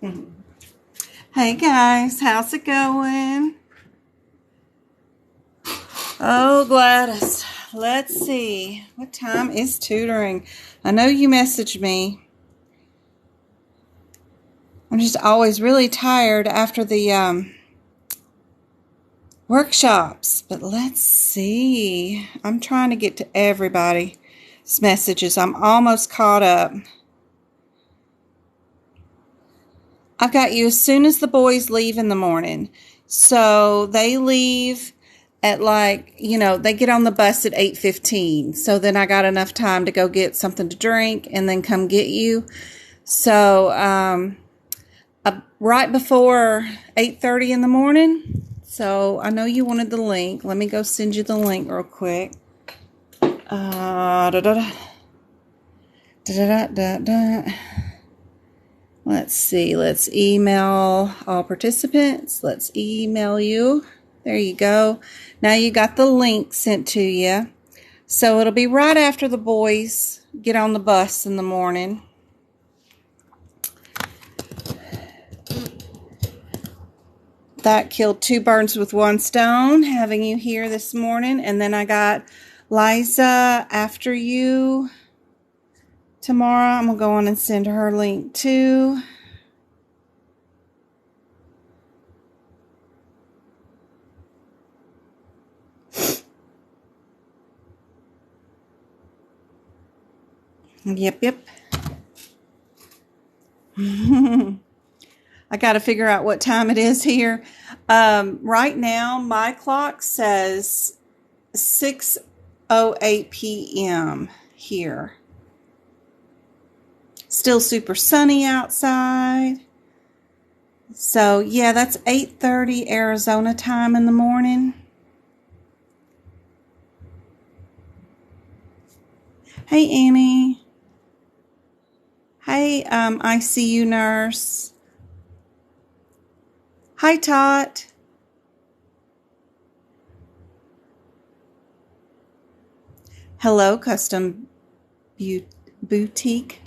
Hey guys, how's it going? Oh, Gladys, let's see. What time is tutoring? I know you messaged me. I'm just always really tired after the workshops. But let's see. I'm trying to get to everybody's messages. I'm almost caught up. I've got you as soon as the boys leave in the morning. So they leave at they get on the bus at 8:15. So then I got enough time to go get something to drink and then come get you. So right before 8:30 in the morning. So I know you wanted the link. Let me go send you the link real quick. Let's see. Let's email all participants. Let's email you. There you go. Now you got the link sent to you. So it'll be right after the boys get on the bus in the morning. That killed two birds with one stone, having you here this morning. And then I got Liza after you. Tomorrow, I'm going to go on and send her link too. Yep. I got to figure out what time it is here. Right now, my clock says 6:08 p.m. here. Still super sunny outside. So, yeah, that's 8:30 Arizona time in the morning. Hey, Annie. Hey, ICU nurse. Hi, Tot. Hello, Custom Boutique.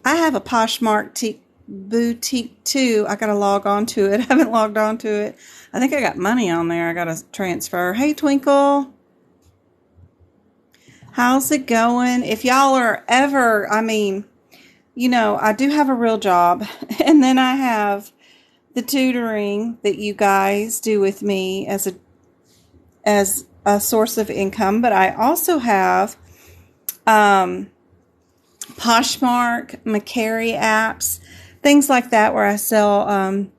I have a Poshmark boutique too. I gotta log on to it. I haven't logged on to it. I think I got money on there. I gotta transfer. Hey, Twinkle. How's it going? If y'all are ever, I do have a real job, and then I have the tutoring that you guys do with me as a source of income, but I also have Poshmark, Macari apps, things like that where I sell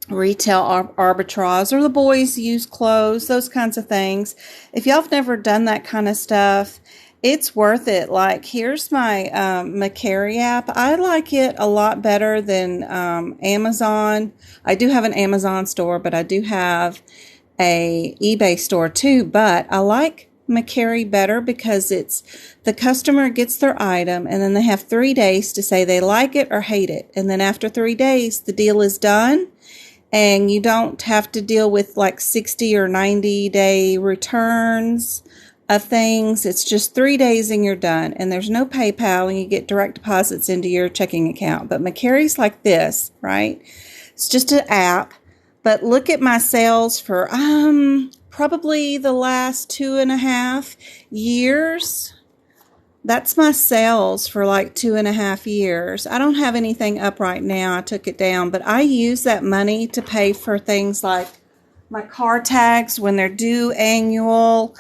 retail arbitrage, or the boys use clothes, those kinds of things. If y'all have never done that kind of stuff, it's worth it. Like, here's my Macari app. I like it a lot better than Amazon. I do have an Amazon store, but I do have a eBay store too. But I like Macari better because it's the customer gets their item and then they have 3 days to say they like it or hate it. And then after 3 days, the deal is done. And you don't have to deal with like 60 or 90-day returns of things. It's just 3 days and you're done. And there's no PayPal and you get direct deposits into your checking account. But Macari's like this, right? It's just an app. But look at my sales for probably the last 2.5 years. That's my sales for like 2.5 years. I don't have anything up right now. I took it down, but I use that money to pay for things like my car tags when they're due annual,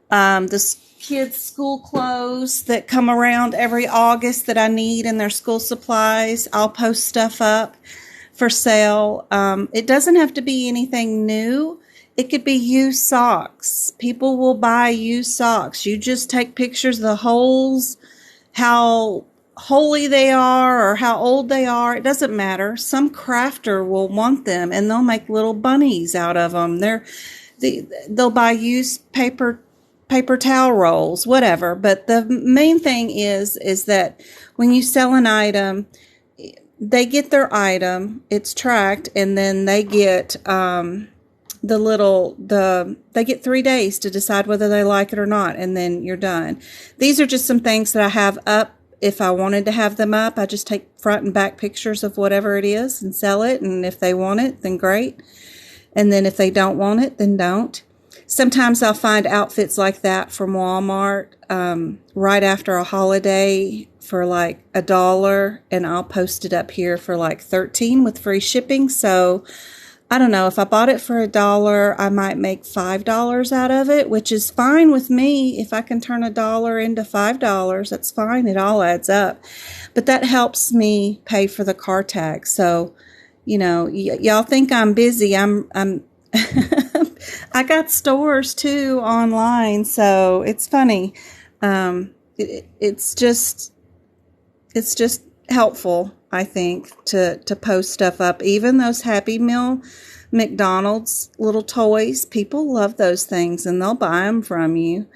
the kids' school clothes that come around every August that I need in their school supplies. I'll post stuff up for sale. It doesn't have to be anything new. It could be used socks. People will buy used socks. You just take pictures of the holes, how holy they are or how old they are. It doesn't matter. Some crafter will want them and they'll make little bunnies out of them. They'll buy used paper towel rolls, whatever. But the main thing is that when you sell an item, they get their item, it's tracked, and then they get they get 3 days to decide whether they like it or not, and then you're done. These are just some things that I have up if I wanted to have them up, I just take front and back pictures of whatever it is and sell it. And if they want it, then great. And then if they don't want it, then don't. Sometimes I'll find outfits like that from Walmart right after a holiday for like $1, and I'll post it up here for like $13 with free shipping. So I don't know, if I bought it for $1, I might make $5 out of it, which is fine with me. If I can turn $1 into $5, that's fine. It all adds up. But that helps me pay for the car tax. So, you know, y'all think I'm busy. I'm I got stores too online, so it's funny. It's just helpful, I think, to post stuff up. Even those Happy Meal McDonald's little toys, people love those things and they'll buy them from you.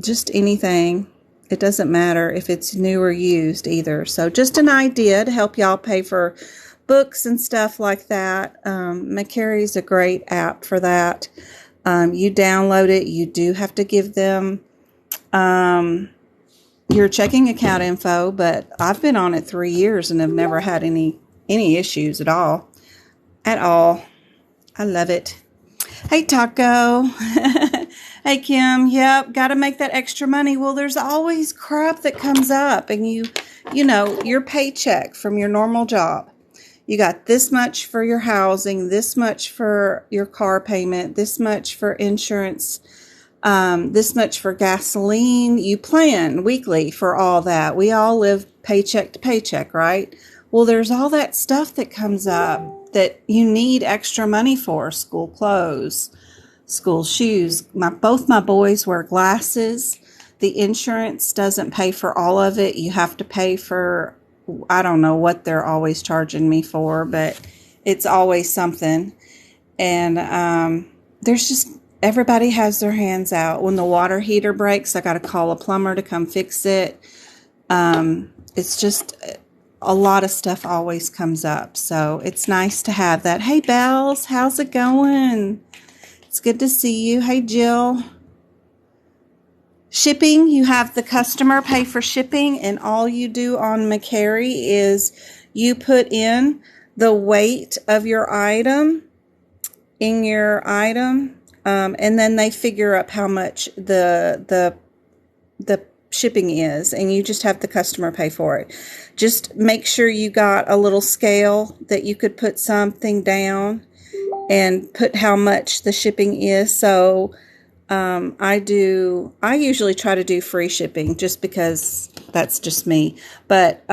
Just anything. It doesn't matter if it's new or used either. So just an idea to help y'all pay for books and stuff like that. McCary's a great app for that. You download it. You do have to give them your checking account info, but I've been on it 3 years and have never had any issues at all. I love it. Hey, Taco. Hey, Kim. Yep, got to make that extra money. Well, there's always crap that comes up, and you know, your paycheck from your normal job. You got this much for your housing, this much for your car payment, this much for insurance, this much for gasoline. You plan weekly for all that. We all live paycheck to paycheck, right? Well, there's all that stuff that comes up that you need extra money for. School clothes, school shoes. Both my boys wear glasses. The insurance doesn't pay for all of it. You have to pay for, I don't know what they're always charging me for, but it's always something. And there's just, everybody has their hands out. When the water heater breaks, I got to call a plumber to come fix it. It's just a lot of stuff always comes up. So it's nice to have that. Hey, Bells, how's it going? It's good to see you. Hey, Jill. Shipping, you have the customer pay for shipping, and all you do on McCary is you put in the weight of your item in your item, and then they figure up how much the shipping is, and you just have the customer pay for it. Just make sure you got a little scale that you could put something down and put how much the shipping is. So I usually try to do free shipping just because that's just me, but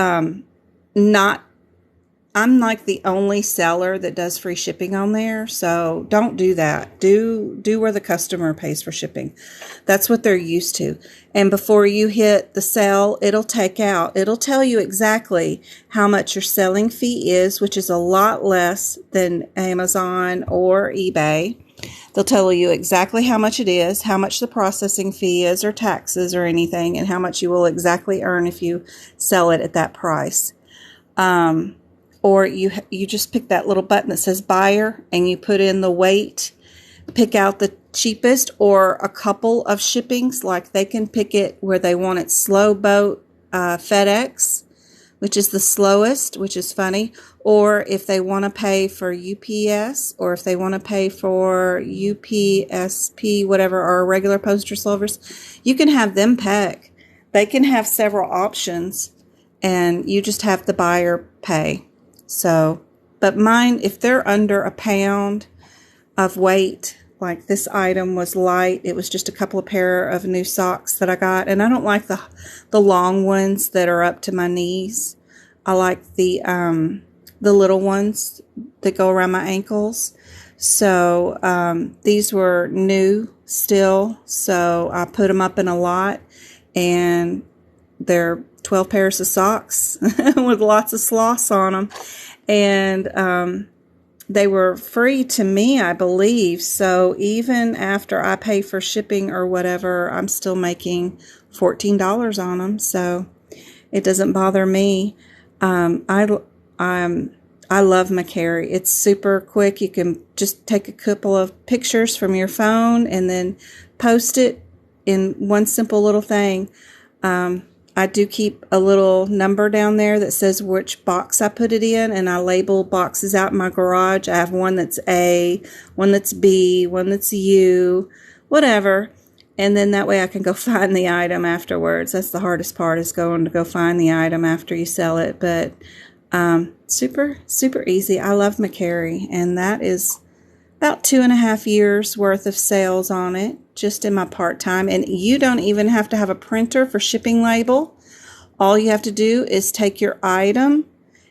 I'm like the only seller that does free shipping on there. So don't do that. Do where the customer pays for shipping. That's what they're used to. And before you hit the sell, it'll tell you exactly how much your selling fee is, which is a lot less than Amazon or eBay. They'll tell you exactly how much it is, how much the processing fee is, or taxes or anything, and how much you will exactly earn if you sell it at that price. Or you just pick that little button that says buyer and you put in the weight, pick out the cheapest or a couple of shippings. Like they can pick it where they want it slow boat, FedEx, which is the slowest, which is funny. Or if they want to pay for UPS, or if they want to pay for UPSP, whatever, or regular postal service, you can have them pick. They can have several options and you just have the buyer pay. So, but mine, if they're under a pound of weight, like this item was light, it was just a couple of pair of new socks that I got, and I don't like the long ones that are up to my knees. I like the little ones that go around my ankles. So, these were new still, so I put them up in a lot, and they're 12 pairs of socks with lots of sloths on them. And they were free to me, I believe. So even after I pay for shipping or whatever, I'm still making $14 on them. So it doesn't bother me. I love McCary. It's super quick. You can just take a couple of pictures from your phone and then post it in one simple little thing. I I do keep a little number down there that says which box I put it in, and I label boxes out in my garage. I have one that's A, one that's B, one that's U, whatever. And then that way I can go find the item afterwards. That's the hardest part, is going to go find the item after you sell it. But super, super easy. I love McCary, and that is about 2.5 years worth of sales on it, just in my part-time. And you don't even have to have a printer for shipping label. All you have to do is take your item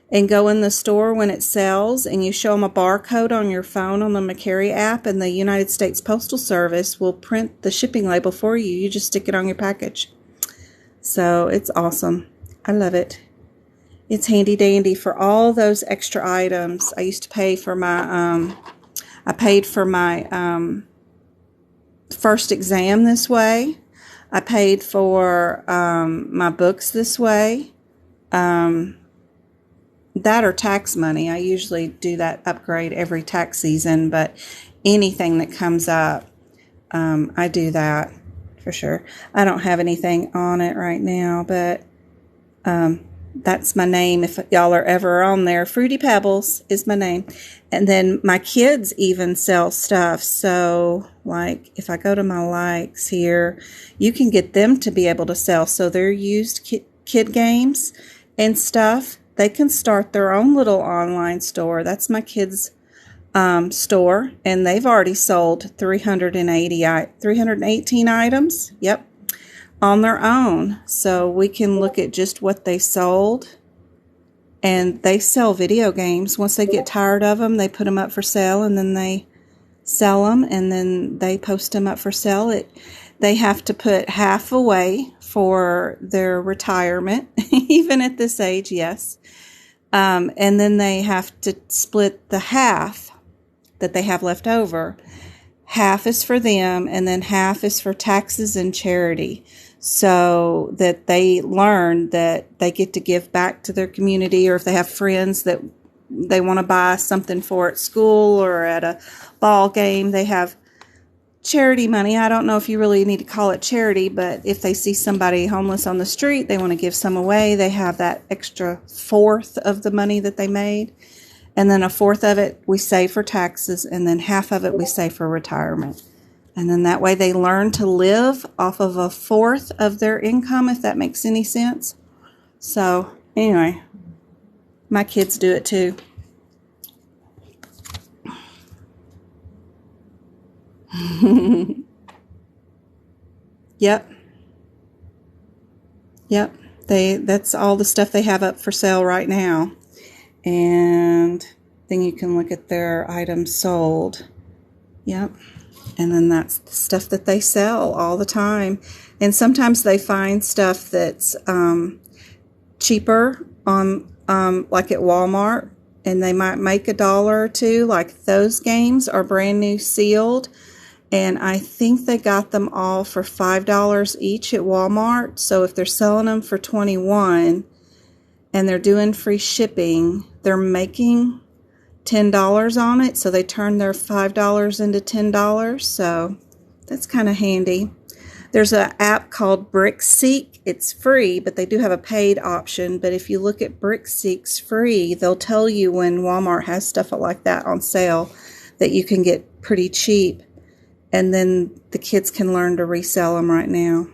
and go in the store when it sells, and you show them a barcode on your phone on the McCary app, and the United States Postal Service will print the shipping label for you. You just stick it on your package. So it's awesome. I love it. It's handy dandy for all those extra items. I used to pay for my I paid for my first exam this way. I paid for my books this way. That or tax money. I usually do that upgrade every tax season, but anything that comes up, I do that for sure. I don't have anything on it right now, but that's my name if y'all are ever on there. Fruity Pebbles is my name. And then my kids even sell stuff. So like if I go to my likes here, you can get them to be able to sell. So they're used kid games and stuff. They can start their own little online store. That's my kids' store. And they've already sold 318 items. Yep. On their own. So we can look at just what they sold. And they sell video games. Once they get tired of them, they put them up for sale, and then they sell them, and then they post them up for sale. They have to put half away for their retirement, even at this age, yes. And then they have to split the half that they have left over. Half is for them, and then half is for taxes and charity, so that they learn that they get to give back to their community, or if they have friends that they want to buy something for at school or at a ball game, they have charity money. I don't know if you really need to call it charity, but if they see somebody homeless on the street, they want to give some away, they have that extra fourth of the money that they made. And then a fourth of it we save for taxes, and then half of it we save for retirement. And then that way they learn to live off of a fourth of their income, if that makes any sense. So anyway, my kids do it too. Yep. That's all the stuff they have up for sale right now. And then you can look at their items sold. Yep. And then that's the stuff that they sell all the time. And sometimes they find stuff that's cheaper on like at Walmart, and they might make $1 or $2. Like those games are brand new sealed, and I think they got them all for $5 each at Walmart. So if they're selling them for $21 and they're doing free shipping, they're making $10 on it, so they turn their $5 into $10. So that's kind of handy. There's an app called BrickSeek. It's free, but they do have a paid option. But if you look at BrickSeek's free, they'll tell you when Walmart has stuff like that on sale that you can get pretty cheap. And then the kids can learn to resell them right now.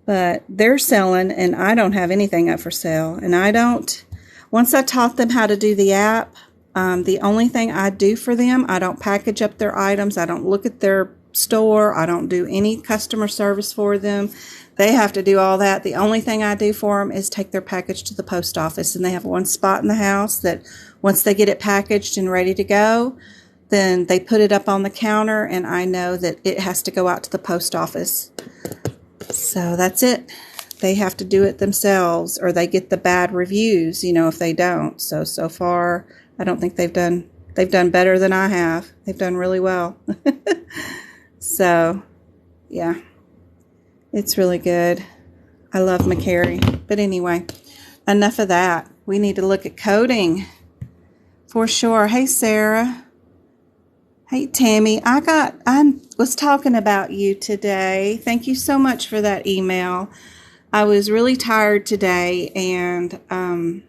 But they're selling, and I don't have anything up for sale. And once I taught them how to do the app, the only thing I do for them, I don't package up their items. I don't look at their store. I don't do any customer service for them. They have to do all that. The only thing I do for them is take their package to the post office. And they have one spot in the house that once they get it packaged and ready to go, then they put it up on the counter, and I know that it has to go out to the post office. So that's it. They have to do it themselves, or they get the bad reviews, if they don't. So far, I don't think they've done better than I have. They've done really well. So, yeah, it's really good. I love McCary. But anyway, enough of that. We need to look at coding for sure. Hey, Sarah. Hey, Tammy. I was talking about you today. Thank you so much for that email. I was really tired today, and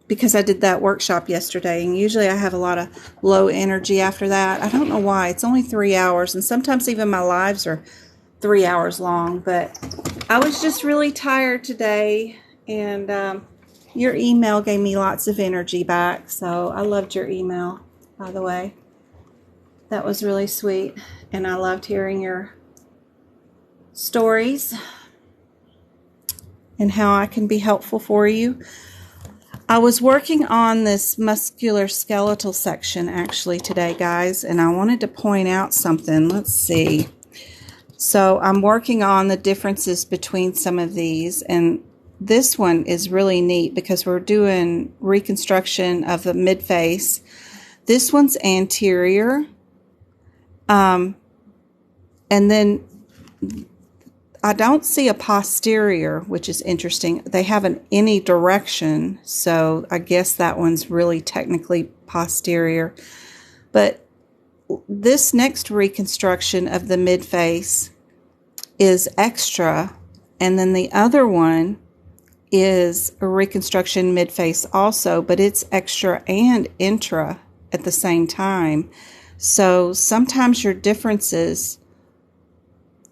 because I did that workshop yesterday, and usually I have a lot of low energy after that. I don't know why. It's only 3 hours, and sometimes even my lives are 3 hours long, but I was just really tired today, and your email gave me lots of energy back, so I loved your email, by the way. That was really sweet, and I loved hearing your stories and how I can be helpful for you. I was working on this muscular skeletal section actually today, guys, and I wanted to point out something. Let's see. So I'm working on the differences between some of these, and this one is really neat because we're doing reconstruction of the midface. This one's anterior, and then I don't see a posterior, which is interesting. They have an any direction, so I guess that one's really technically posterior. But this next reconstruction of the midface is extra, and then the other one is a reconstruction midface also, but it's extra and intra at the same time. So sometimes your differences,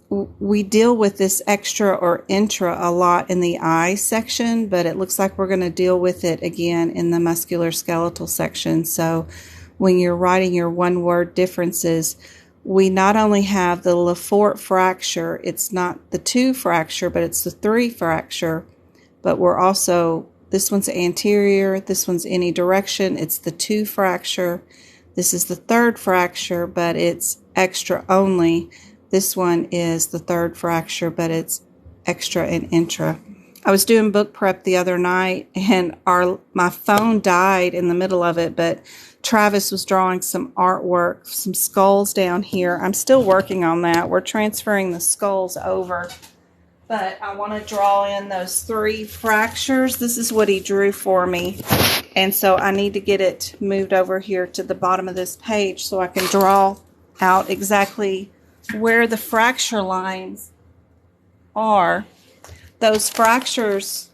we deal with this extra or intra a lot in the eye section, but it looks like we're going to deal with it again in the muscular skeletal section. So when you're writing your one-word differences, we not only have the Lefort fracture, it's not the 2 fracture, but it's the 3 fracture, but we're also, this one's anterior, this one's any direction, it's the 2 fracture. This is the 3rd fracture, but it's extra only. This one is the 3rd fracture, but it's extra and intra. I was doing book prep the other night, and my phone died in the middle of it, but Travis was drawing some artwork, some skulls down here. I'm still working on that. We're transferring the skulls over, but I want to draw in those 3 fractures. This is what he drew for me, and so I need to get it moved over here to the bottom of this page so I can draw out exactly where the fracture lines are. Those fractures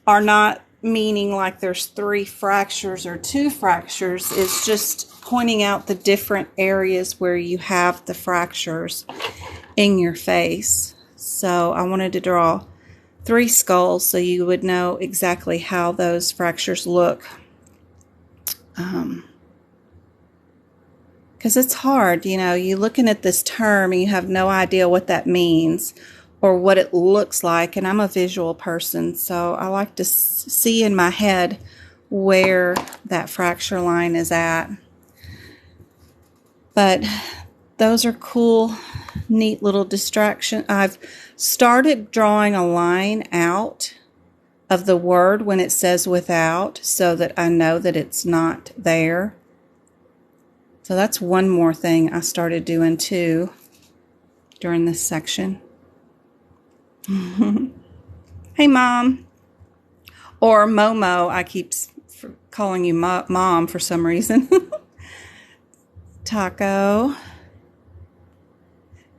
are not meaning like there's 3 fractures or 2 fractures. It's just pointing out the different areas where you have the fractures in your face. So I wanted to draw 3 skulls so you would know exactly how those fractures look. Because it's hard, you know, you're looking at this term and you have no idea what that means or what it looks like. And I'm a visual person, so I like to see in my head where that fracture line is at. But those are cool, neat little distractions. I've started drawing a line out of the word when it says without so that I know that it's not there. So that's one more thing I started doing too during this section. Hey, Mom. Or Momo. I keep calling you Mom for some reason. Taco.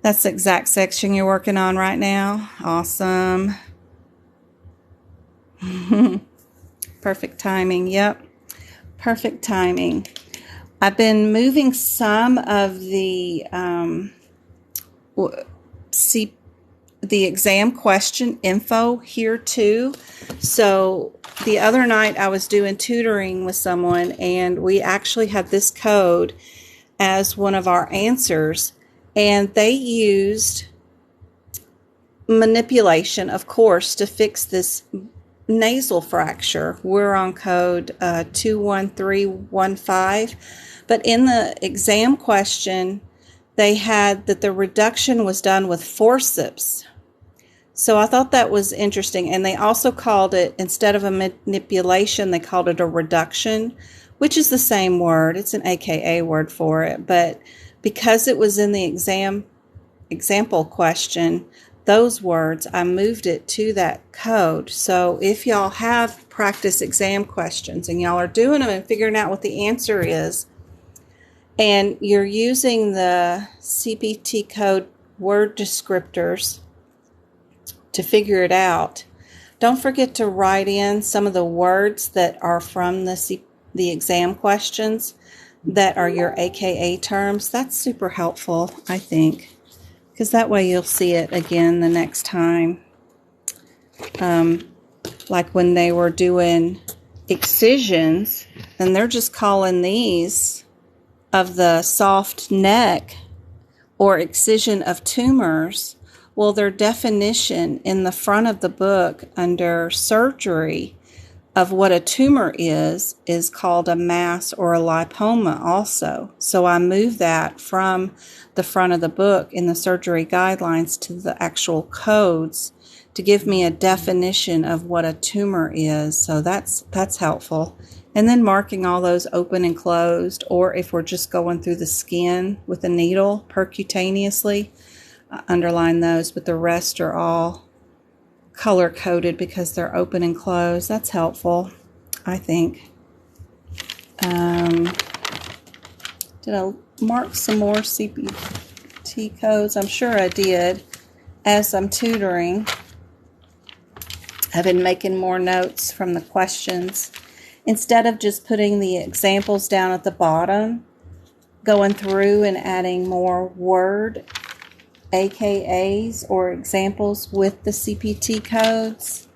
That's the exact section you're working on right now. Awesome. Perfect timing. Yep. Perfect timing. I've been moving some of the exam question info here too. So the other night I was doing tutoring with someone, and we actually had this code as one of our answers, and they used manipulation, of course, to fix this nasal fracture. We're on code 21315. But in the exam question, they had that the reduction was done with forceps. So I thought that was interesting. And they also called it, instead of a manipulation, they called it a reduction, which is the same word. It's an AKA word for it. But because it was in the example question, those words, I moved it to that code. So if y'all have practice exam questions and y'all are doing them and figuring out what the answer is, and you're using the CPT code word descriptors to figure it out. Don't forget to write in some of the words that are from the exam questions that are your AKA terms. That's super helpful, I think, because that way you'll see it again the next time. Like when they were doing excisions, and they're just calling these of the soft neck or excision of tumors. Well, their definition in the front of the book under surgery of what a tumor is called a mass or a lipoma also. So I moved that from the front of the book in the surgery guidelines to the actual codes to give me a definition of what a tumor is. So that's helpful. And then marking all those open and closed, or if we're just going through the skin with a needle percutaneously, underline those, but the rest are all color coded because they're open and closed. That's helpful, I think. Did I mark some more CPT codes? I'm sure I did. As I'm tutoring, I've been making more notes from the questions. Instead of just putting the examples down at the bottom, going through and adding more word AKAs or examples with the CPT codes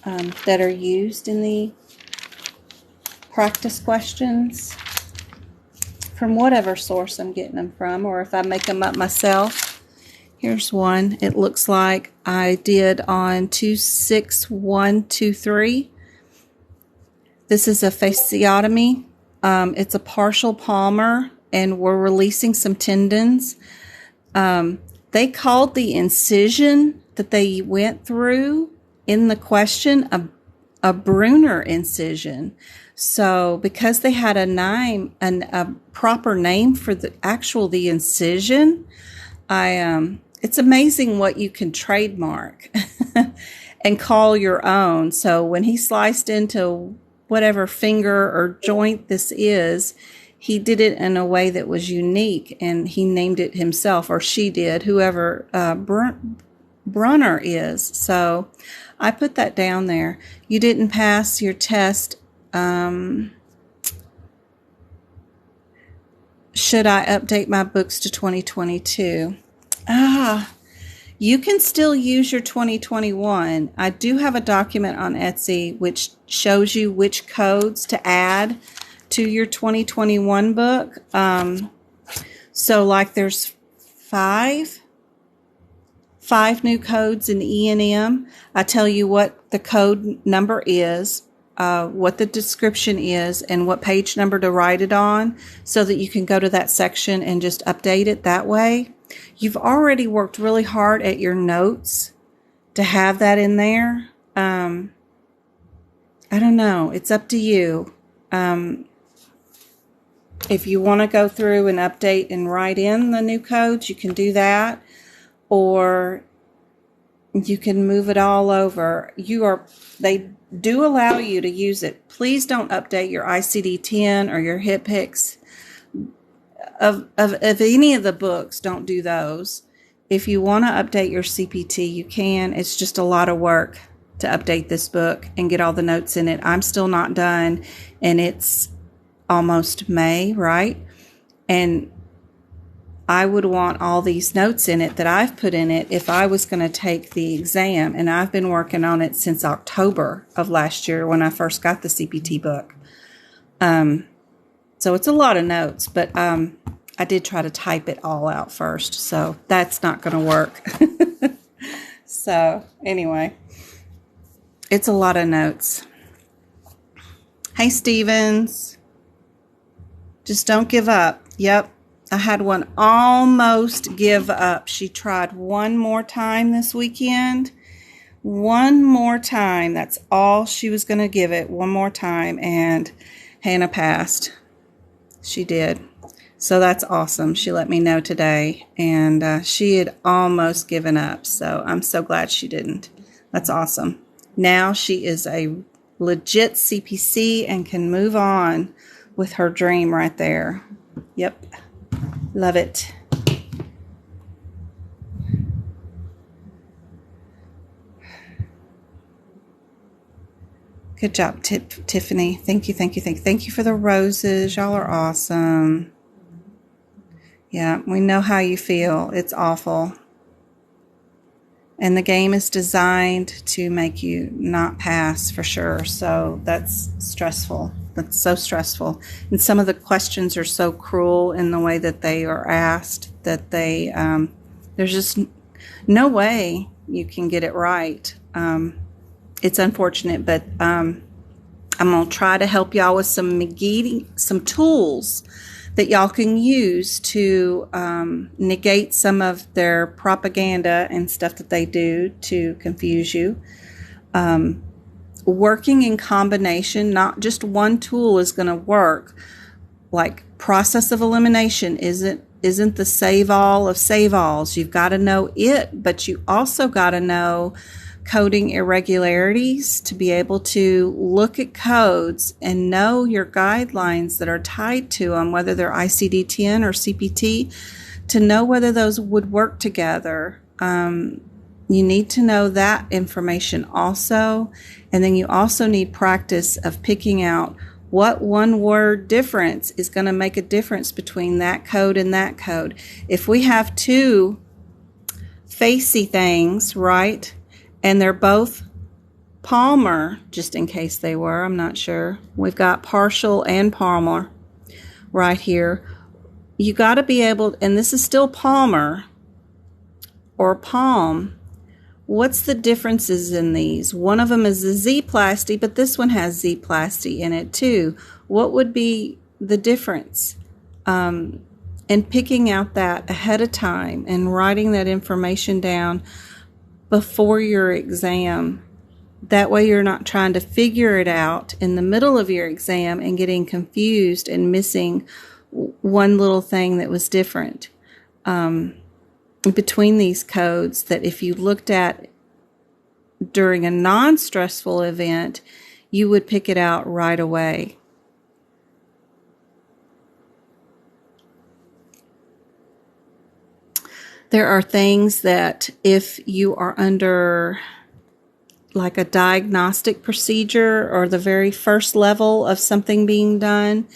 that are used in the practice questions from whatever source I'm getting them from, or if I make them up myself. Here's one. It looks like I did on 26123. This is a fasciotomy. It's a partial palmar, and we're releasing some tendons. They called the incision that they went through in the question a Brunner incision. So because they had a proper name for the incision, it's amazing what you can trademark and call your own. So when he sliced into whatever finger or joint this is, he did it in a way that was unique, and he named it himself, or she did, whoever Brunner is. So I put that down there. You didn't pass your test. Should I update my books to 2022? You can still use your 2021. I do have a document on Etsy which shows you which codes to add to your 2021 book. So like there's five new codes in E&M. I tell you what the code number is, what the description is, and what page number to write it on, so that you can go to that section and just update it that way. You've already worked really hard at your notes to have that in there. I don't know. It's up to you. If you want to go through and update and write in the new codes, you can do that, or you can move it all over. They do allow you to use it. Please don't update your ICD10 or your HipPix. Of any of the books, don't do those. If you want to update your CPT, you can. It's just a lot of work to update this book and get all the notes in it. I'm still not done, and it's almost May, right? And I would want all these notes in it that I've put in it if I was going to take the exam, and I've been working on it since October of last year when I first got the CPT book. So it's a lot of notes, but I did try to type it all out first, so that's not going to work. So anyway, it's a lot of notes. Hey, Stevens. Just don't give up. Yep. I had one almost give up. She tried one more time this weekend. One more time. That's all she was going to give it. One more time. And Hannah passed. She did. So that's awesome. She let me know today. And she had almost given up. So I'm so glad she didn't. That's awesome. Now she is a legit CPC and can move on with her dream right there. Yep. Love it. Good job, Tiffany. Thank you, thank you, thank you. Thank you for the roses. Y'all are awesome. Yeah, we know how you feel. It's awful. And the game is designed to make you not pass for sure. So that's stressful. That's so stressful. And some of the questions are so cruel in the way that they are asked that there's just no way you can get it right. It's unfortunate, but I'm going to try to help y'all with some tools that y'all can use to negate some of their propaganda and stuff that they do to confuse you. Working in combination, not just one tool is going to work. Like process of elimination isn't the save all of save alls. You've got to know it, but you also got to know coding irregularities to be able to look at codes and know your guidelines that are tied to them, whether they're ICD10 or CPT, to know whether those would work together. You need to know that information also. And then you also need practice of picking out what one word difference is going to make a difference between that code and that code. If we have two facey things, right, and they're both Palmer, just in case they were, I'm not sure. We've got partial and Palmer right here. You got to be able, and this is still Palmer or Palm. What's the differences in these? One of them is a Z-plasty, but this one has Z-plasty in it too. What would be the difference? And picking out that ahead of time and writing that information down before your exam. That way you're not trying to figure it out in the middle of your exam and getting confused and missing one little thing that was different between these codes, that if you looked at during a non-stressful event, you would pick it out right away. There are things that if you are under like a diagnostic procedure or the very first level of something being done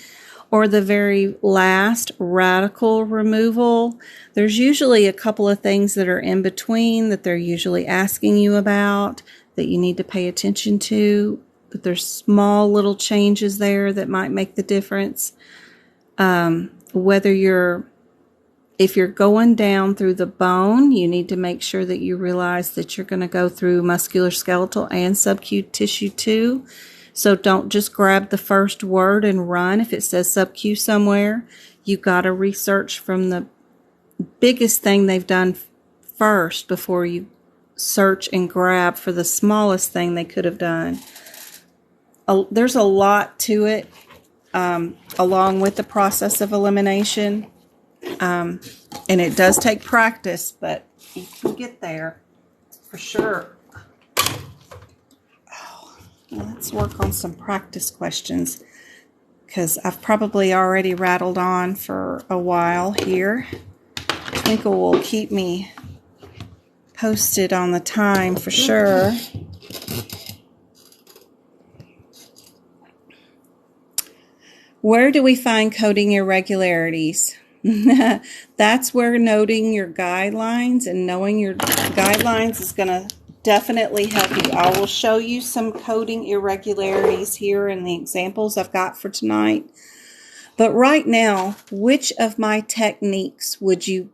or the very last radical removal, there's usually a couple of things that are in between that they're usually asking you about that you need to pay attention to, but there's small little changes there that might make the difference. If you're going down through the bone, you need to make sure that you realize that you're going to go through muscular, skeletal, and subcu tissue too. So don't just grab the first word and run. If it says subcu somewhere, you've got to research from the biggest thing they've done first before you search and grab for the smallest thing they could have done. There's a lot to it, along with the process of elimination. And it does take practice, but you can get there for sure. Let's work on some practice questions because I've probably already rattled on for a while here. Twinkle will keep me posted on the time for sure. Where do we find coding irregularities? That's where noting your guidelines and knowing your guidelines is going to definitely help you. I will show you some coding irregularities here in the examples I've got for tonight. But right now, which of my techniques would you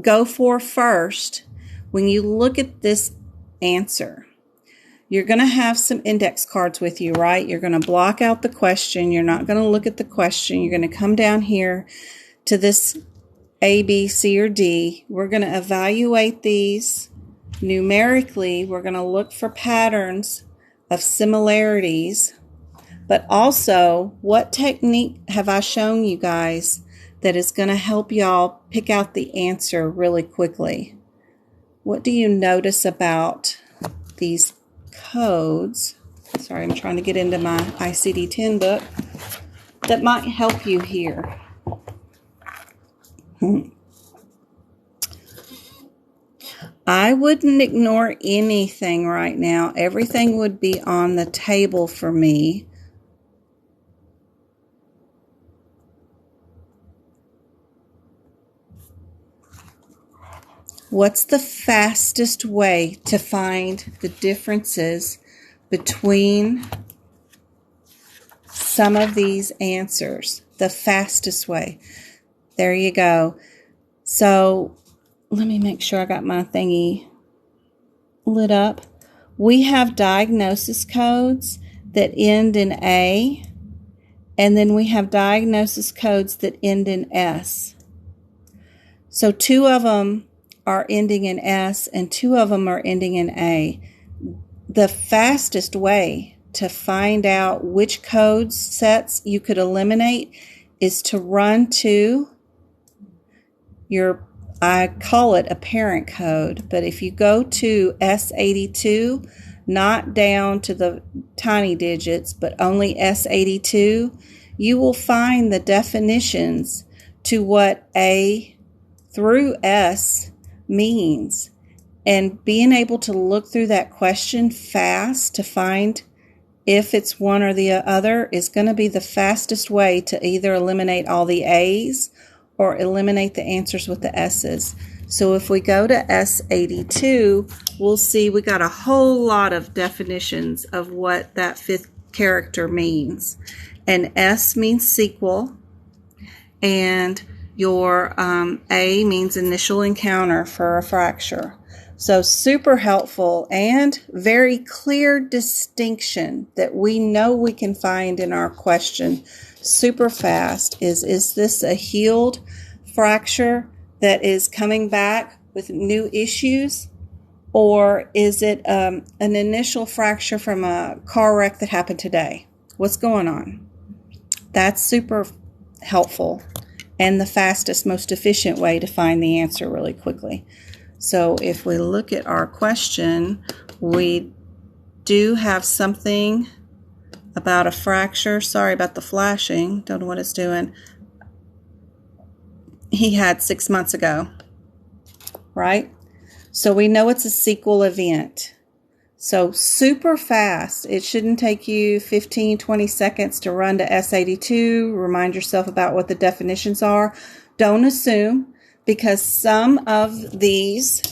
go for first when you look at this answer? You're going to have some index cards with you, right? You're going to block out the question. You're not going to look at the question. You're going to come down here to this A, B, C, or D. We're going to evaluate these numerically. We're going to look for patterns of similarities. But also, what technique have I shown you guys that is going to help y'all pick out the answer really quickly? What do you notice about these codes? Sorry, I'm trying to get into my ICD-10 book that might help you here. I wouldn't ignore anything right now. Everything would be on the table for me. What's the fastest way to find the differences between some of these answers? The fastest way. There you go. So let me make sure I got my thingy lit up. We have diagnosis codes that end in A, and then we have diagnosis codes that end in S. So 2 of them are ending in S and 2 of them are ending in A. The fastest way to find out which code sets you could eliminate is to run to your, I call it a parent code, but if you go to S82, not down to the tiny digits, but only S82, you will find the definitions to what A through S means. And being able to look through that question fast to find if it's one or the other is going to be the fastest way to either eliminate all the A's or eliminate the answers with the S's. So if we go to S82, we'll see we got a whole lot of definitions of what that 5th character means. And S means sequel, and your A means initial encounter for a fracture. So super helpful and very clear distinction that we know we can find in our question super fast is this a healed fracture that is coming back with new issues, or is it an initial fracture from a car wreck that happened today? What's going on? That's super helpful and the fastest, most efficient way to find the answer really quickly. So if we look at our question, we do have something about a fracture. Sorry about the flashing. Don't know what it's doing. He had 6 months ago, right? So we know it's a sequel event. So super fast. It shouldn't take you 15, 20 seconds to run to S82. Remind yourself about what the definitions are. Don't assume, because some of these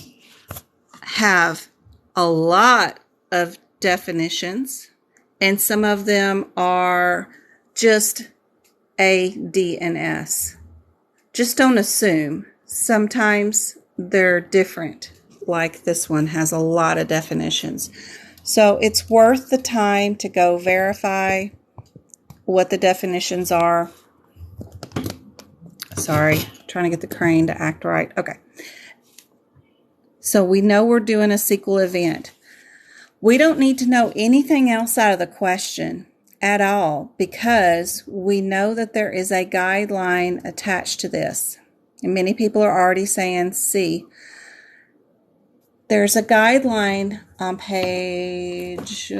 have a lot of definitions and some of them are just A, D, and S. Just don't assume. Sometimes they're different. Like this one has a lot of definitions. So it's worth the time to go verify what the definitions are. Sorry, trying to get the crane to act right. Okay. So we know we're doing a sequel event. We don't need to know anything else out of the question at all, because we know that there is a guideline attached to this. And many people are already saying C. There's a guideline on page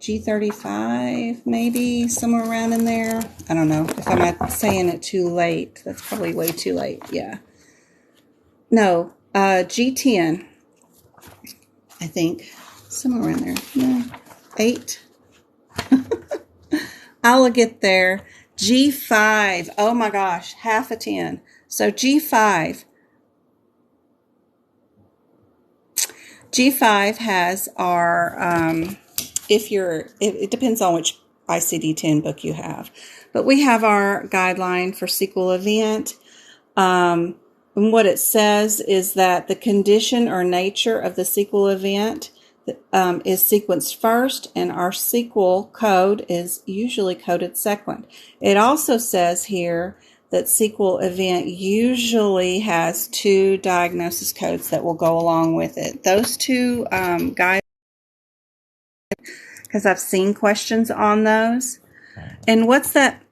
G35, maybe, somewhere around in there. I don't know if I'm not saying it too late. That's probably way too late, yeah. No, G10, I think, somewhere around there. No, 8. I'll get there. G5, oh my gosh, half a 10. So G5 has our, it depends on which ICD-10 book you have, but we have our guideline for sequel event. And what it says is that the condition or nature of the sequel event is sequenced first, and our sequel code is usually coded second. It also says here that sequel event usually has 2 diagnosis codes that will go along with it. Those 2 guidelines, because I've seen questions on those. And what's that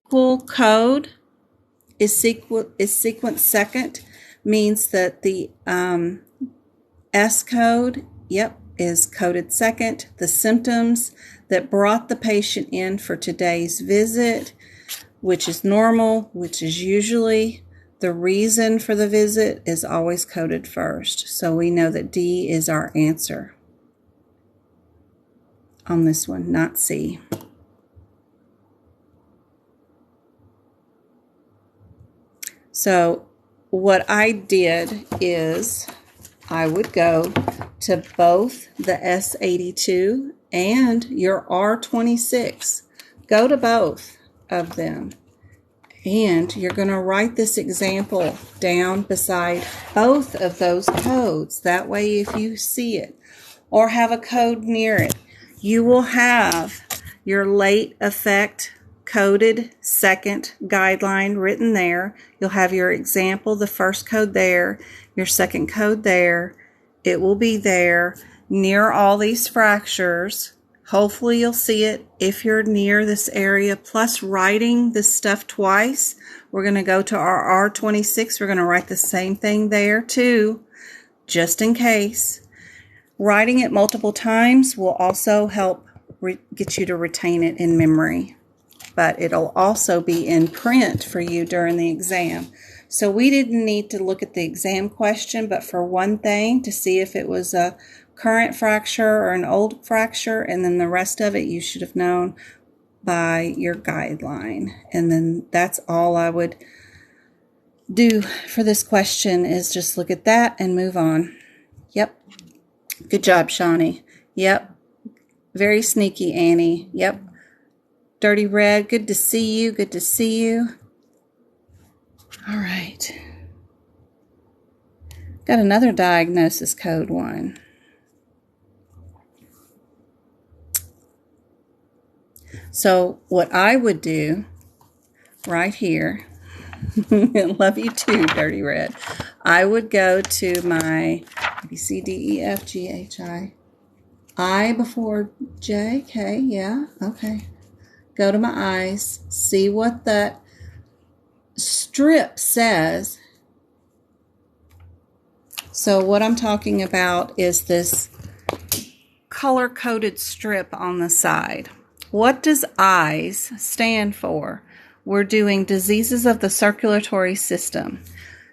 sequel code? Is sequence second, means that the S code, yep, is coded second. The symptoms that brought the patient in for today's visit which is normal, which is usually the reason for the visit, is always coded first. So we know that D is our answer on this one, not C. So what I did is I would go to both the S82 and your R26. Go to both of them. And you're going to write this example down beside both of those codes. That way, if you see it or have a code near it, you will have your late effect coded second guideline written there. You'll have your example, the first code there, your second code there. It will be there near all these fractures. Hopefully you'll see it if you're near this area. Plus writing this stuff twice, we're going to go to our R26. We're going to write the same thing there too, just in case. Writing it multiple times will also help get you to retain it in memory. But it'll also be in print for you during the exam. So we didn't need to look at the exam question, but for one thing, to see if it was a current fracture or an old fracture, and then the rest of it you should have known by your guideline. And then that's all I would do for this question, is just look at that and move on. Yep. Good job, Shawnee. Yep. Very sneaky, Annie. Yep. Dirty Red, good to see you. Good to see you. All right. Got another diagnosis code one. So what I would do right here, love you too, Dirty Red. I would go to my A, B, C, D, E, F, G, H, I before J, K, yeah, okay. Go to my eyes, see what that strip says. So what I'm talking about is this color-coded strip on the side. What does eyes stand for? We're doing diseases of the circulatory system.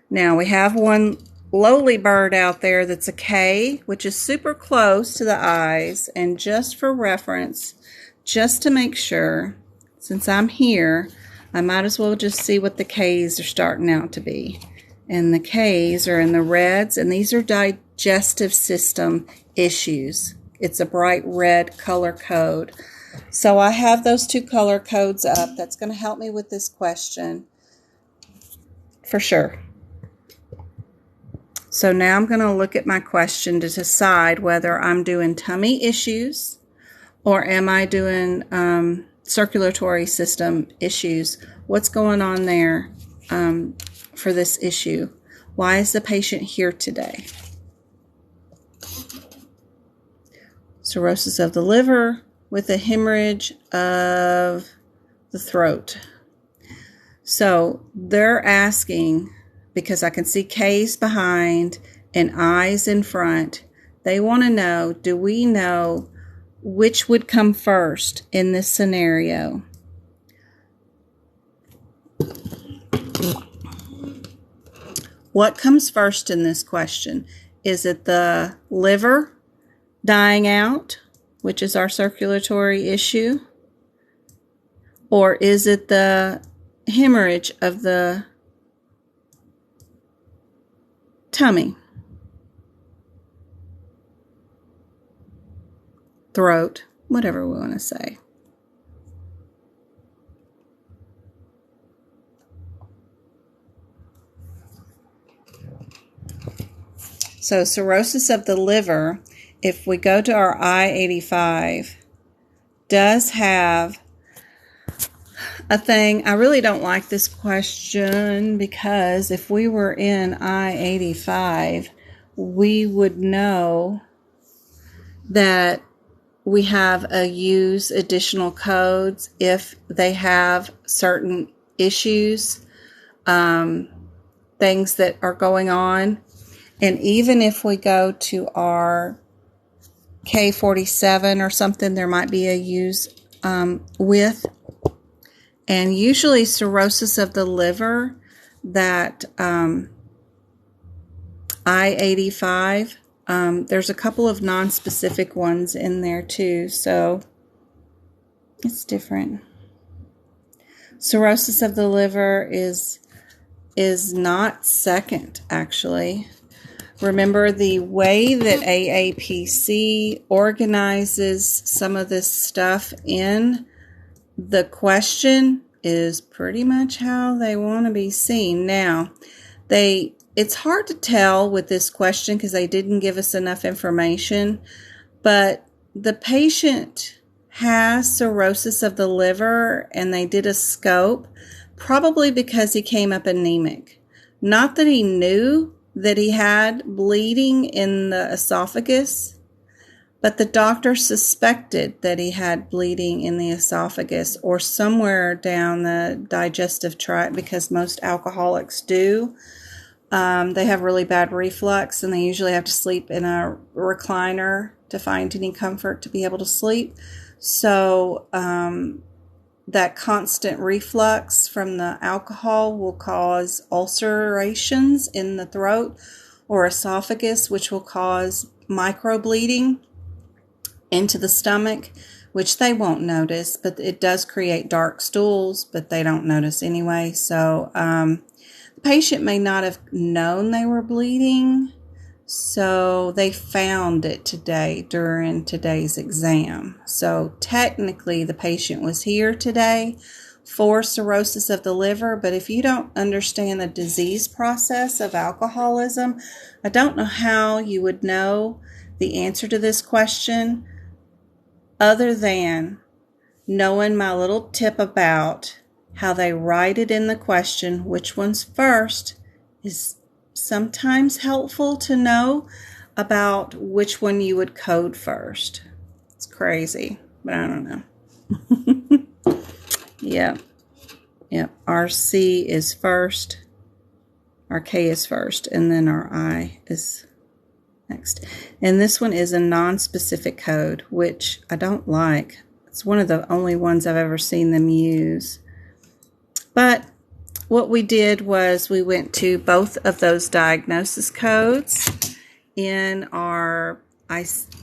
Now we have one lowly bird out there that's a K, which is super close to the eyes. And just for reference, just to make sure, since I'm here, I might as well just see what the Ks are starting out to be. And the Ks are in the reds, and these are digestive system issues. It's a bright red color code. So I have those two color codes up. That's going to help me with this question for sure. So now I'm going to look at my question to decide whether I'm doing tummy issues or am I doing circulatory system issues. What's going on there for this issue? Why is the patient here today? Cirrhosis of the liver with a hemorrhage of the throat. So they're asking, because I can see K's behind and I's in front, they want to know, do we know which would come first in this scenario? What comes first in this question? Is it the liver dying out, which is our circulatory issue? Or is it the hemorrhage of the tummy, throat, whatever we want to say? So cirrhosis of the liver, if we go to our I-85, does have a thing. I really don't like this question because if we were in I-85, we would know that we have a use additional codes if they have certain issues, things that are going on. And even if we go to our K47 or something, there might be a use with. And usually cirrhosis of the liver, that I-85, there's a couple of non-specific ones in there too, so it's different. Cirrhosis of the liver is not second, actually. Remember, the way that AAPC organizes some of this stuff in the question is pretty much how they want to be seen. Now, it's hard to tell with this question because they didn't give us enough information, but the patient has cirrhosis of the liver and they did a scope, probably because he came up anemic. Not that he knew that he had bleeding in the esophagus, but the doctor suspected that he had bleeding in the esophagus or somewhere down the digestive tract, because most alcoholics do. They have really bad reflux and they usually have to sleep in a recliner to find any comfort to be able to sleep. So that constant reflux from the alcohol will cause ulcerations in the throat or esophagus, which will cause microbleeding into the stomach, which they won't notice, but it does create dark stools, but they don't notice anyway. So the patient may not have known they were bleeding, so they found it during today's exam. So technically the patient was here today for cirrhosis of the liver, but if you don't understand the disease process of alcoholism, I don't know how you would know the answer to this question other than knowing my little tip about how they write it in the question, which one's first, is sometimes helpful to know about which one you would code first. It's crazy, but I don't know. Yep. Our C is first, our K is first, and then our I is next. And this one is a non-specific code, which I don't like. It's one of the only ones I've ever seen them use. But what we did was we went to both of those diagnosis codes in our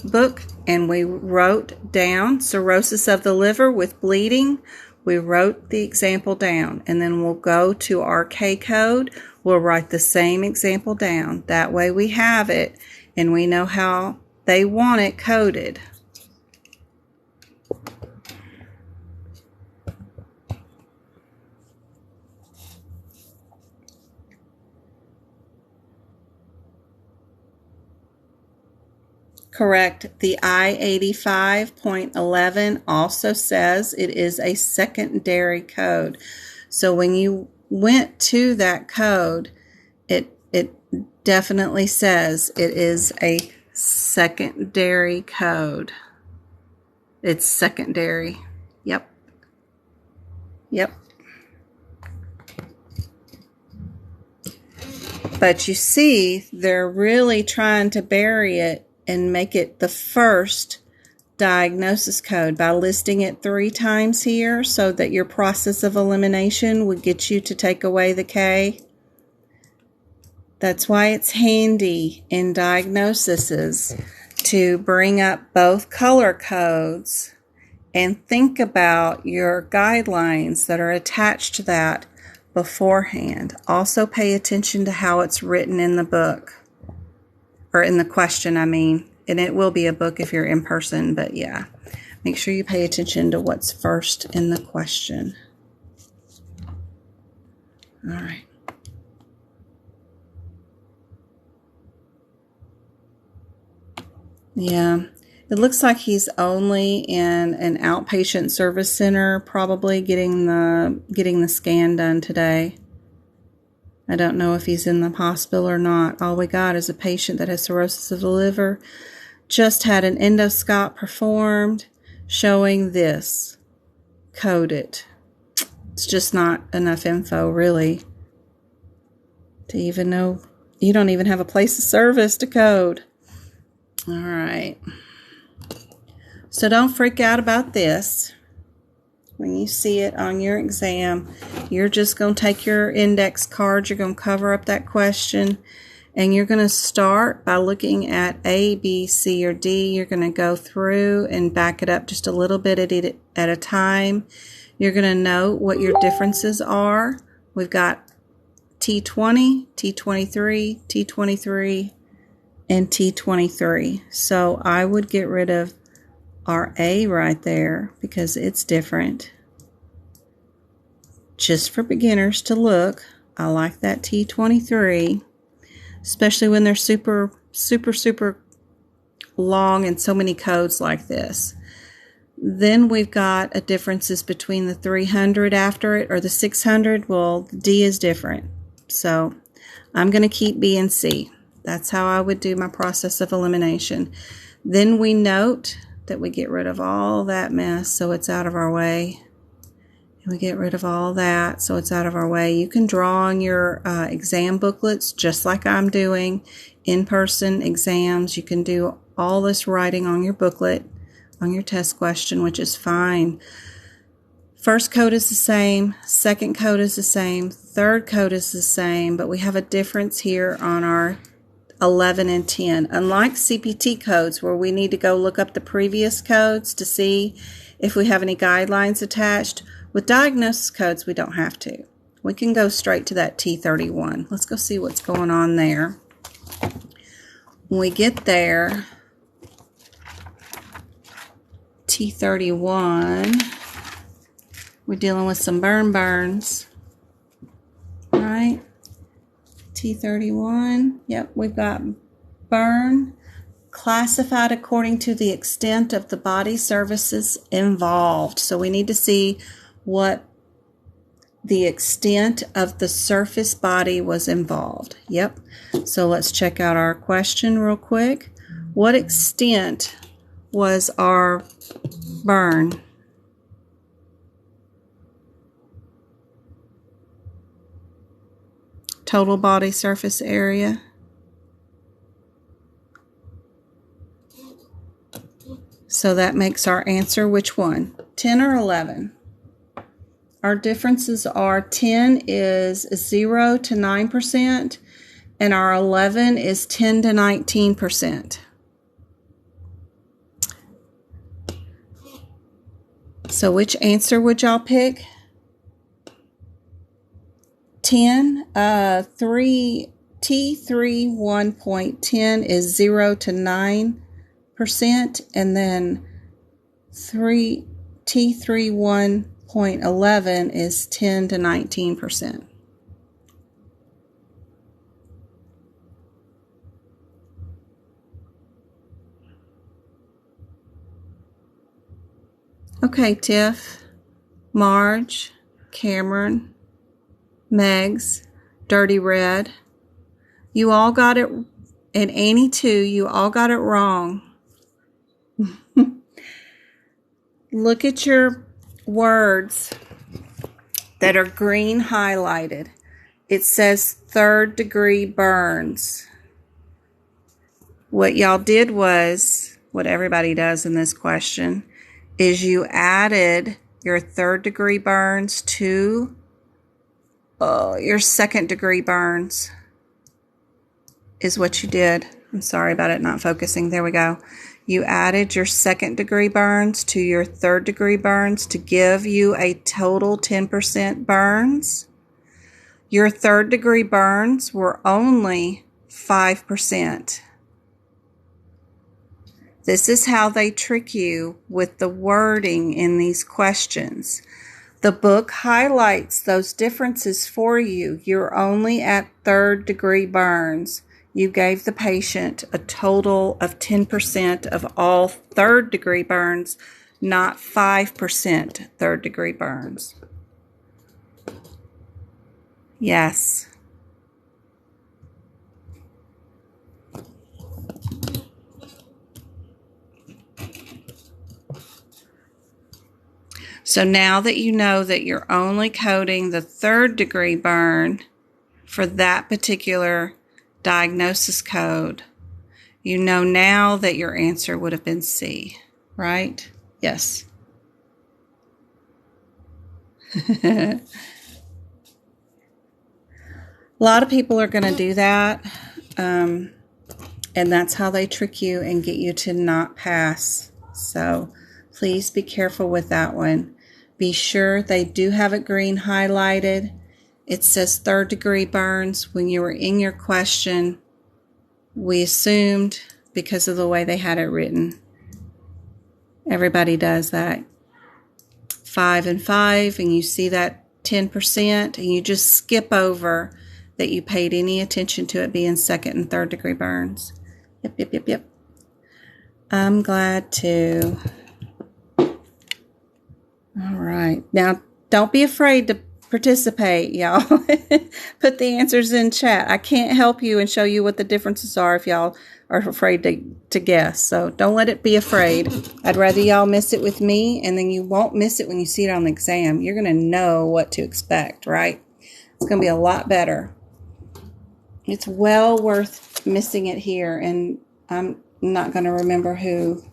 book and we wrote down cirrhosis of the liver with bleeding. We wrote the example down, and then we'll go to our K code. We'll write the same example down. That way we have it and we know how they want it coded. Correct. The I-85.11 also says it is a secondary code. So when you went to that code, it definitely says it is a secondary code. It's secondary. Yep. But you see, they're really trying to bury it and make it the first diagnosis code by listing it 3 times here so that your process of elimination would get you to take away the K. That's why it's handy in diagnoses to bring up both color codes and think about your guidelines that are attached to that beforehand. Also pay attention to how it's written in the book. Or in the question, I mean. And it will be a book if you're in person, but yeah. Make sure you pay attention to what's first in the question. All right. Yeah. It looks like he's only in an outpatient service center, probably getting the scan done today. I don't know if he's in the hospital or not. All we got is a patient that has cirrhosis of the liver, just had an endoscope performed, showing this coded. It's just not enough info, really, to even know. You don't even have a place of service to code. All right. So don't freak out about this. when you see it on your exam, you're just going to take your index card, you're going to cover up that question, and you're going to start by looking at A, B, C, or D. You're going to go through and back it up just a little bit at a time. You're going to note what your differences are. We've got T20, T23, T23, and T23. So I would get rid of our A right there because it's different. Just for beginners to look, I like that T23, especially when they're super long and so many codes like this. Then we've got a differences between the 300 after it or the 600. Well, D is different. So I'm going to keep B and C. That's how I would do my process of elimination. Then we note that we get rid of all that mess so it's out of our way. And we get rid of all that so it's out of our way. You can draw on your exam booklets just like I'm doing. In-person exams, you can do all this writing on your booklet, on your test question, which is fine. First code is the same, second code is the same, third code is the same, but we have a difference here on our 11 and 10. Unlike CPT codes where we need to go look up the previous codes to see if we have any guidelines attached, with diagnosis codes we don't have to. We can go straight to that T31. Let's go see what's going on there. When we get there, T31, we're dealing with some burns, right? T31, yep, we've got burn, classified according to the extent of the body surfaces involved. So we need to see what the extent of the surface body was involved. Yep, so let's check out our question real quick. What extent was our burn? Total body surface area. So that makes our answer which one? 10 or 11? Our differences are 10 is 0 to 9%, and our 11 is 10 to 19%. So which answer would y'all pick? 10, T31.10 is 0 to 9%, and then T31.11 is 10 to 19%. Okay, Tiff, Marge, Cameron, Megs, Dirty Red, you all got it, and Annie too, you all got it wrong. Look at your words that are green highlighted. It says 3rd degree burns. What y'all did was, what everybody does in this question, is you added your 3rd degree burns to your 2nd degree burns is what you did. I'm sorry about it not focusing. There we go. You added your 2nd degree burns to your 3rd degree burns to give you a total 10% burns. Your 3rd degree burns were only 5%. This is how they trick you with the wording in these questions. The book highlights those differences for you. You're only at 3rd degree burns. You gave the patient a total of 10% of all 3rd degree burns, not 5% 3rd degree burns. Yes. So now that you know that you're only coding the 3rd degree burn for that particular diagnosis code, you know now that your answer would have been C, right? Yes. A lot of people are going to do that, and that's how they trick you and get you to not pass. So please be careful with that one. Be sure they do have it green highlighted. It says 3rd degree burns. When you were in your question, we assumed because of the way they had it written. Everybody does that. 5 and 5, and you see that 10%, and you just skip over that you paid any attention to it being 2nd and 3rd degree burns. Yep. I'm glad to. All right. Now, don't be afraid to participate, y'all. Put the answers in chat. I can't help you and show you what the differences are if y'all are afraid to guess. So don't let it be afraid. I'd rather y'all miss it with me, and then you won't miss it when you see it on the exam. You're going to know what to expect, right? It's going to be a lot better. It's well worth missing it here, and I'm not going to remember who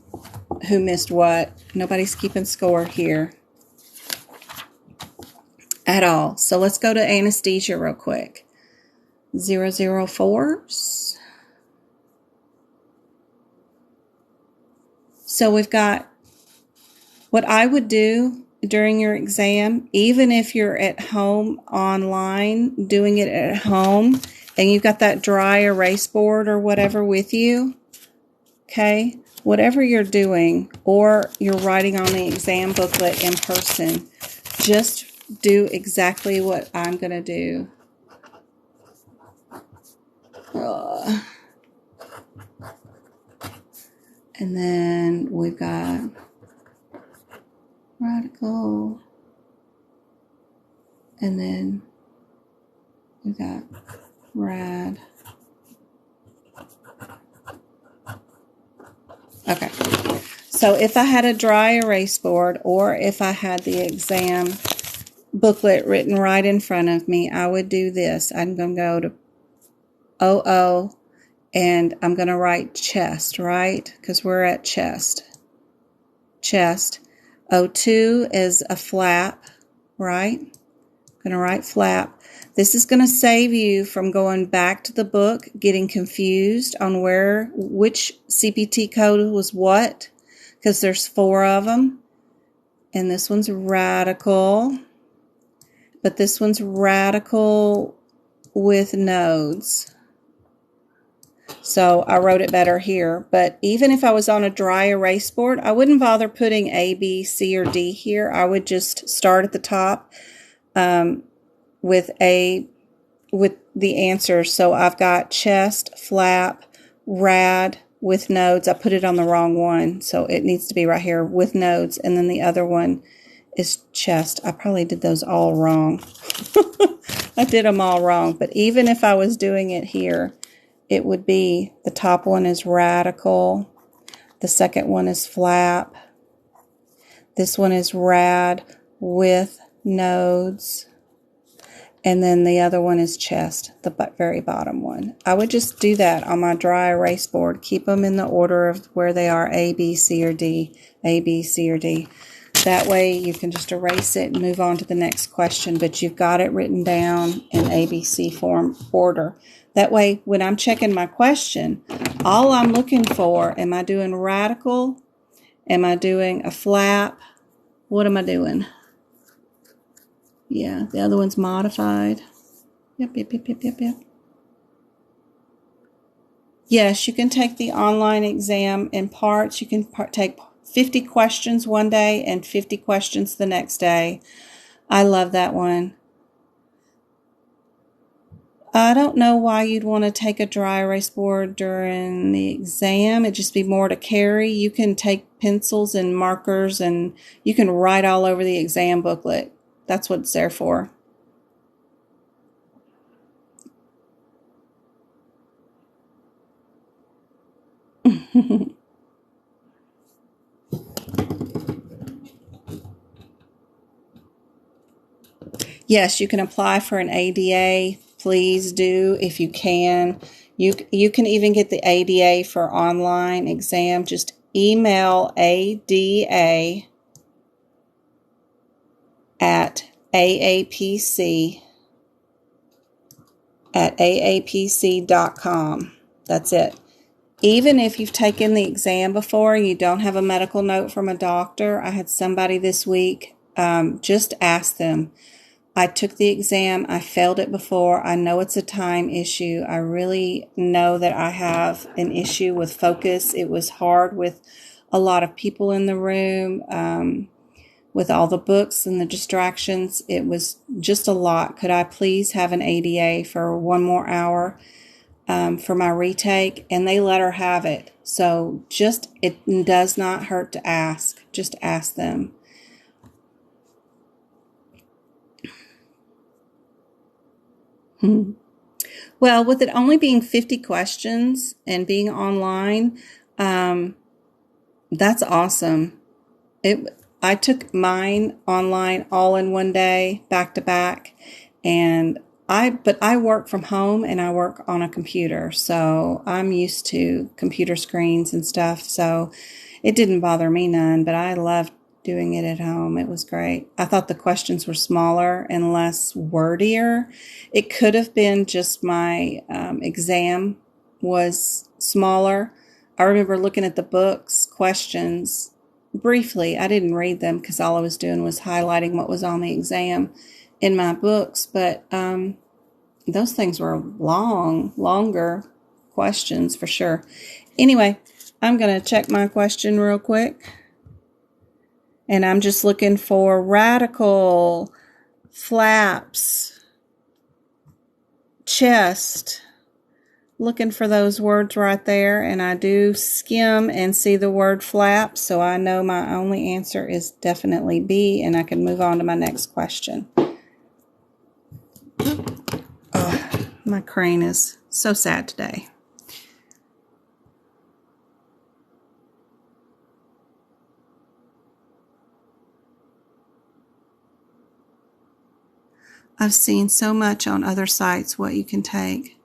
missed what. Nobody's keeping score here at all. So let's go to anesthesia real quick. 004s. So we've got what I would do during your exam, even if you're at home online, doing it at home, and you've got that dry erase board or whatever with you, okay? Whatever you're doing, or you're writing on the exam booklet in person, just do exactly what I'm going to do. And then we've got radical, and then we've got rad. Okay, so if I had a dry erase board, or if I had the exam booklet written right in front of me, I would do this. I'm going to go to 00, and I'm going to write chest, right? Because we're at chest. Chest. 02 is a flap, right? I'm going to write flap. This is going to save you from going back to the book, getting confused on which CPT code was what, because there's 4 of them. And this one's radical, but this one's radical with nodes. So I wrote it better here, but even if I was on a dry erase board, I wouldn't bother putting A, B, C, or D here. I would just start at the top with the answers. So I've got chest, flap, rad with nodes. I put it on the wrong one, so it needs to be right here with nodes, and then the other one is chest. I probably did those all wrong. I did them all wrong, but even if I was doing it here, it would be the top one is radical, the second one is flap, this one is rad with nodes, and then the other one is chest, the very bottom one. I would just do that on my dry erase board. Keep them in the order of where they are, A, B, C, or D, A, B, C, or D. That way you can just erase it and move on to the next question, but you've got it written down in ABC form order. That way, when I'm checking my question, all I'm looking for, am I doing radical? Am I doing a flap? What am I doing? Yeah, the other one's modified. Yep. Yes, you can take the online exam in parts. You can take 50 questions one day and 50 questions the next day. I love that one. I don't know why you'd want to take a dry erase board during the exam. It'd just be more to carry. You can take pencils and markers and you can write all over the exam booklet. That's what it's there for. Yes, you can apply for an ADA. Please do if you can. You can even get the ADA for online exam. Just email ADA at AAPC at aapc.com. That's it. Even if you've taken the exam before and you don't have a medical note from a doctor, I had somebody this week, just ask them. I took the exam. I failed it before. I know it's a time issue. I really know that I have an issue with focus. It was hard with a lot of people in the room, with all the books and the distractions. It was just a lot. Could I please have an ADA for one more hour for my retake? And they let her have it. So it does not hurt to ask. Just ask them. Well, with it only being 50 questions and being online, that's awesome. I took mine online all in one day, back to back, but I work from home and I work on a computer, so I'm used to computer screens and stuff, so it didn't bother me none, but I loved doing it at home. It was great. I thought the questions were smaller and less wordier. It could have been just my exam was smaller. I remember looking at the books questions briefly. I didn't read them because all I was doing was highlighting what was on the exam in my books, but those things were longer questions for sure. Anyway, I'm going to check my question real quick. And I'm just looking for radical, flaps, chest, looking for those words right there. And I do skim and see the word flaps, so I know my only answer is definitely B, and I can move on to my next question. Oh, my crane is so sad today. I've seen so much on other sites what you can take.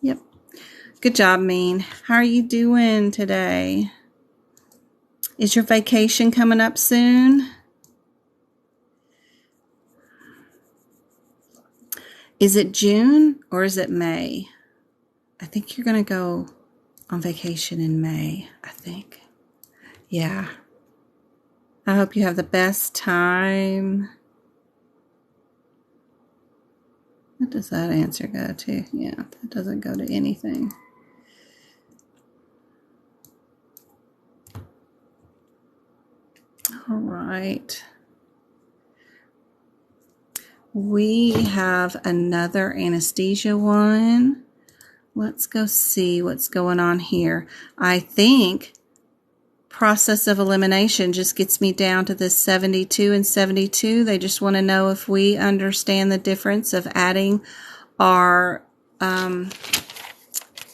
Yep. Good job, Mean. How are you doing today? Is your vacation coming up soon? Is it June or is it May? I think you're going to go on vacation in May, I think. Yeah. I hope you have the best time. What does that answer go to? Yeah, that doesn't go to anything. All right. We have another anesthesia one. Let's go see what's going on here. I think process of elimination just gets me down to this 72 and 72. They just want to know if we understand the difference of adding our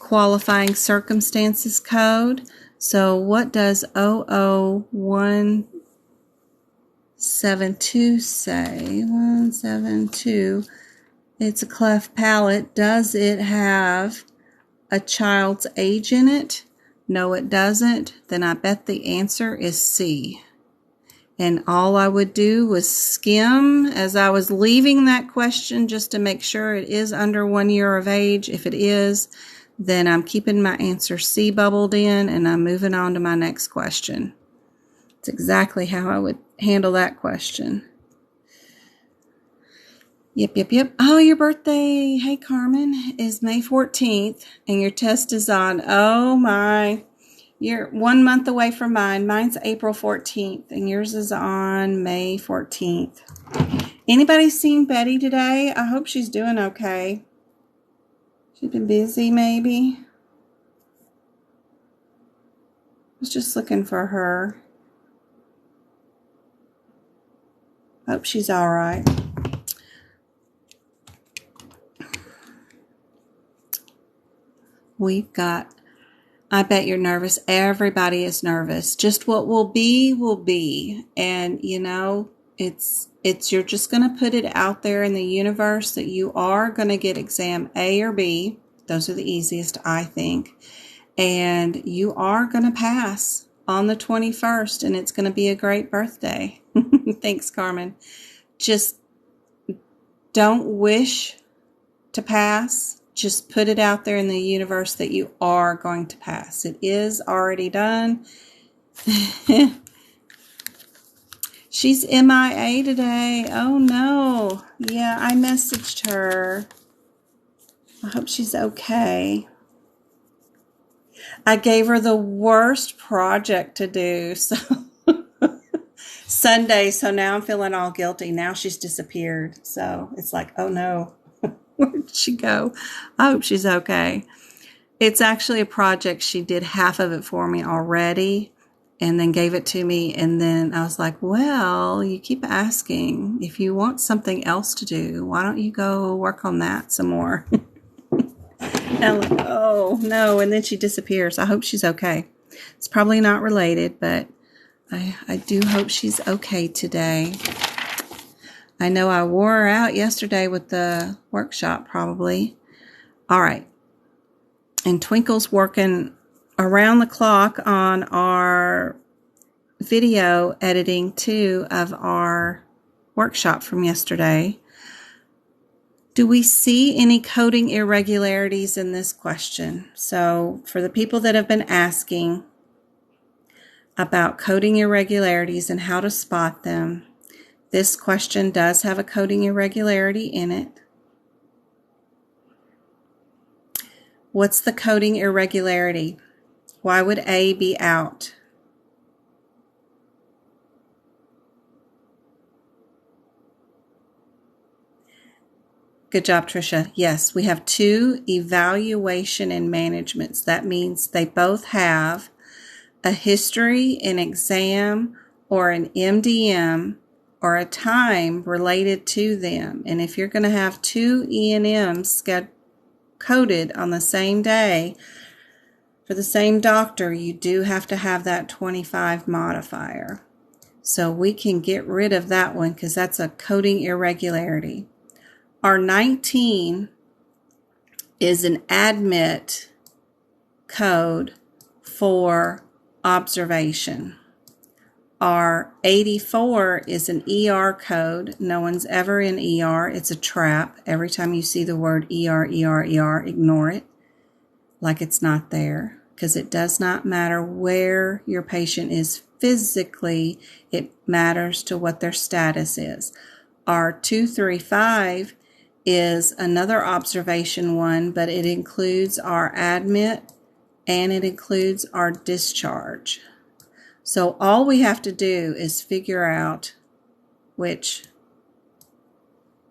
qualifying circumstances code. So what does 00172 say? 172. It's a cleft palate. Does it have a child's age in it? No, it doesn't. Then I bet the answer is C. And all I would do was skim as I was leaving that question just to make sure it is under 1 year of age. If it is, then I'm keeping my answer C bubbled in and I'm moving on to my next question. It's exactly how I would handle that question. Yep. Oh, your birthday, hey Carmen, is May 14th, and your test is on, oh my, you're 1 month away from mine. Mine's April 14th, and yours is on May 14th. Anybody seen Betty today? I hope she's doing okay. She's been busy, maybe. I was just looking for her. Hope she's all right. We've got, I bet you're nervous. Everybody is nervous. Just what will be, will be. And, you know, it's you're just going to put it out there in the universe that you are going to get exam A or B. Those are the easiest, I think. And you are going to pass. on the 21st, and it's going to be a great birthday. Thanks, Carmen. Just don't wish to pass. Just put it out there in the universe that you are going to pass. It is already done. She's MIA today. Oh no. Yeah, I messaged her. I hope she's okay. I gave her the worst project to do. So Sunday, so now I'm feeling all guilty. Now she's disappeared. So it's like, oh no. Where did she go? I hope she's okay. It's actually a project. She did half of it for me already and then gave it to me. And then I was like, well, you keep asking. If you want something else to do, why don't you go work on that some more? And I'm like, oh, no. And then she disappears. I hope she's okay. It's probably not related, but I do hope she's okay today. I know I wore her out yesterday with the workshop, probably. All right. And Twinkle's working around the clock on our video editing, too, of our workshop from yesterday. Do we see any coding irregularities in this question? So for the people that have been asking about coding irregularities and how to spot them, this question does have a coding irregularity in it. What's the coding irregularity? Why would A be out? Good job, Tricia. Yes, we have two evaluation and managements. That means they both have a history, an exam, or an MDM, or a time related to them. And if you're going to have two E&Ms coded on the same day for the same doctor, you do have to have that 25 modifier. So we can get rid of that one because that's a coding irregularity. Our 19 is an admit code for observation. Our 84 is an ER code. No one's ever in ER. It's a trap. Every time you see the word ER, ignore it like it's not there, because it does not matter where your patient is physically. It matters to what their status is. Our 235 is another observation one, but it includes our admit and it includes our discharge. So all we have to do is figure out which,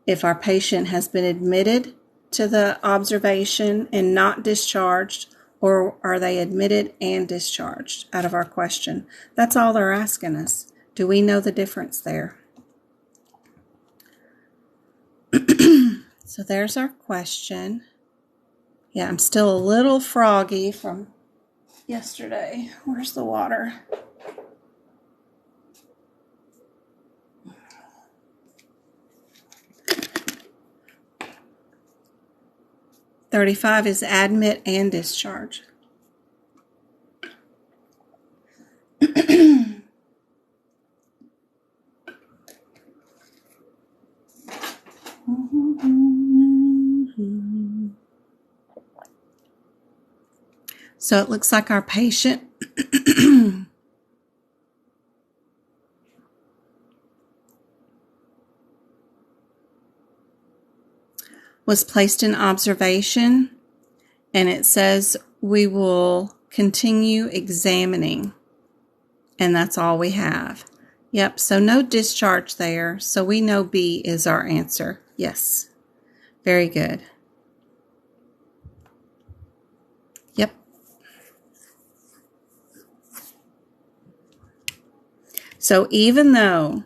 if our patient has been admitted to the observation and not discharged, or are they admitted and discharged out of our question. That's all they're asking us. Do we know the difference there? So there's our question. Yeah, I'm still a little froggy from yesterday. Where's the water? $35 is admit and discharge. So it looks like our patient was placed in observation, and it says we will continue examining, and that's all we have. Yep, so no discharge there, so we know B is our answer. Yes, very good. Yep. So even though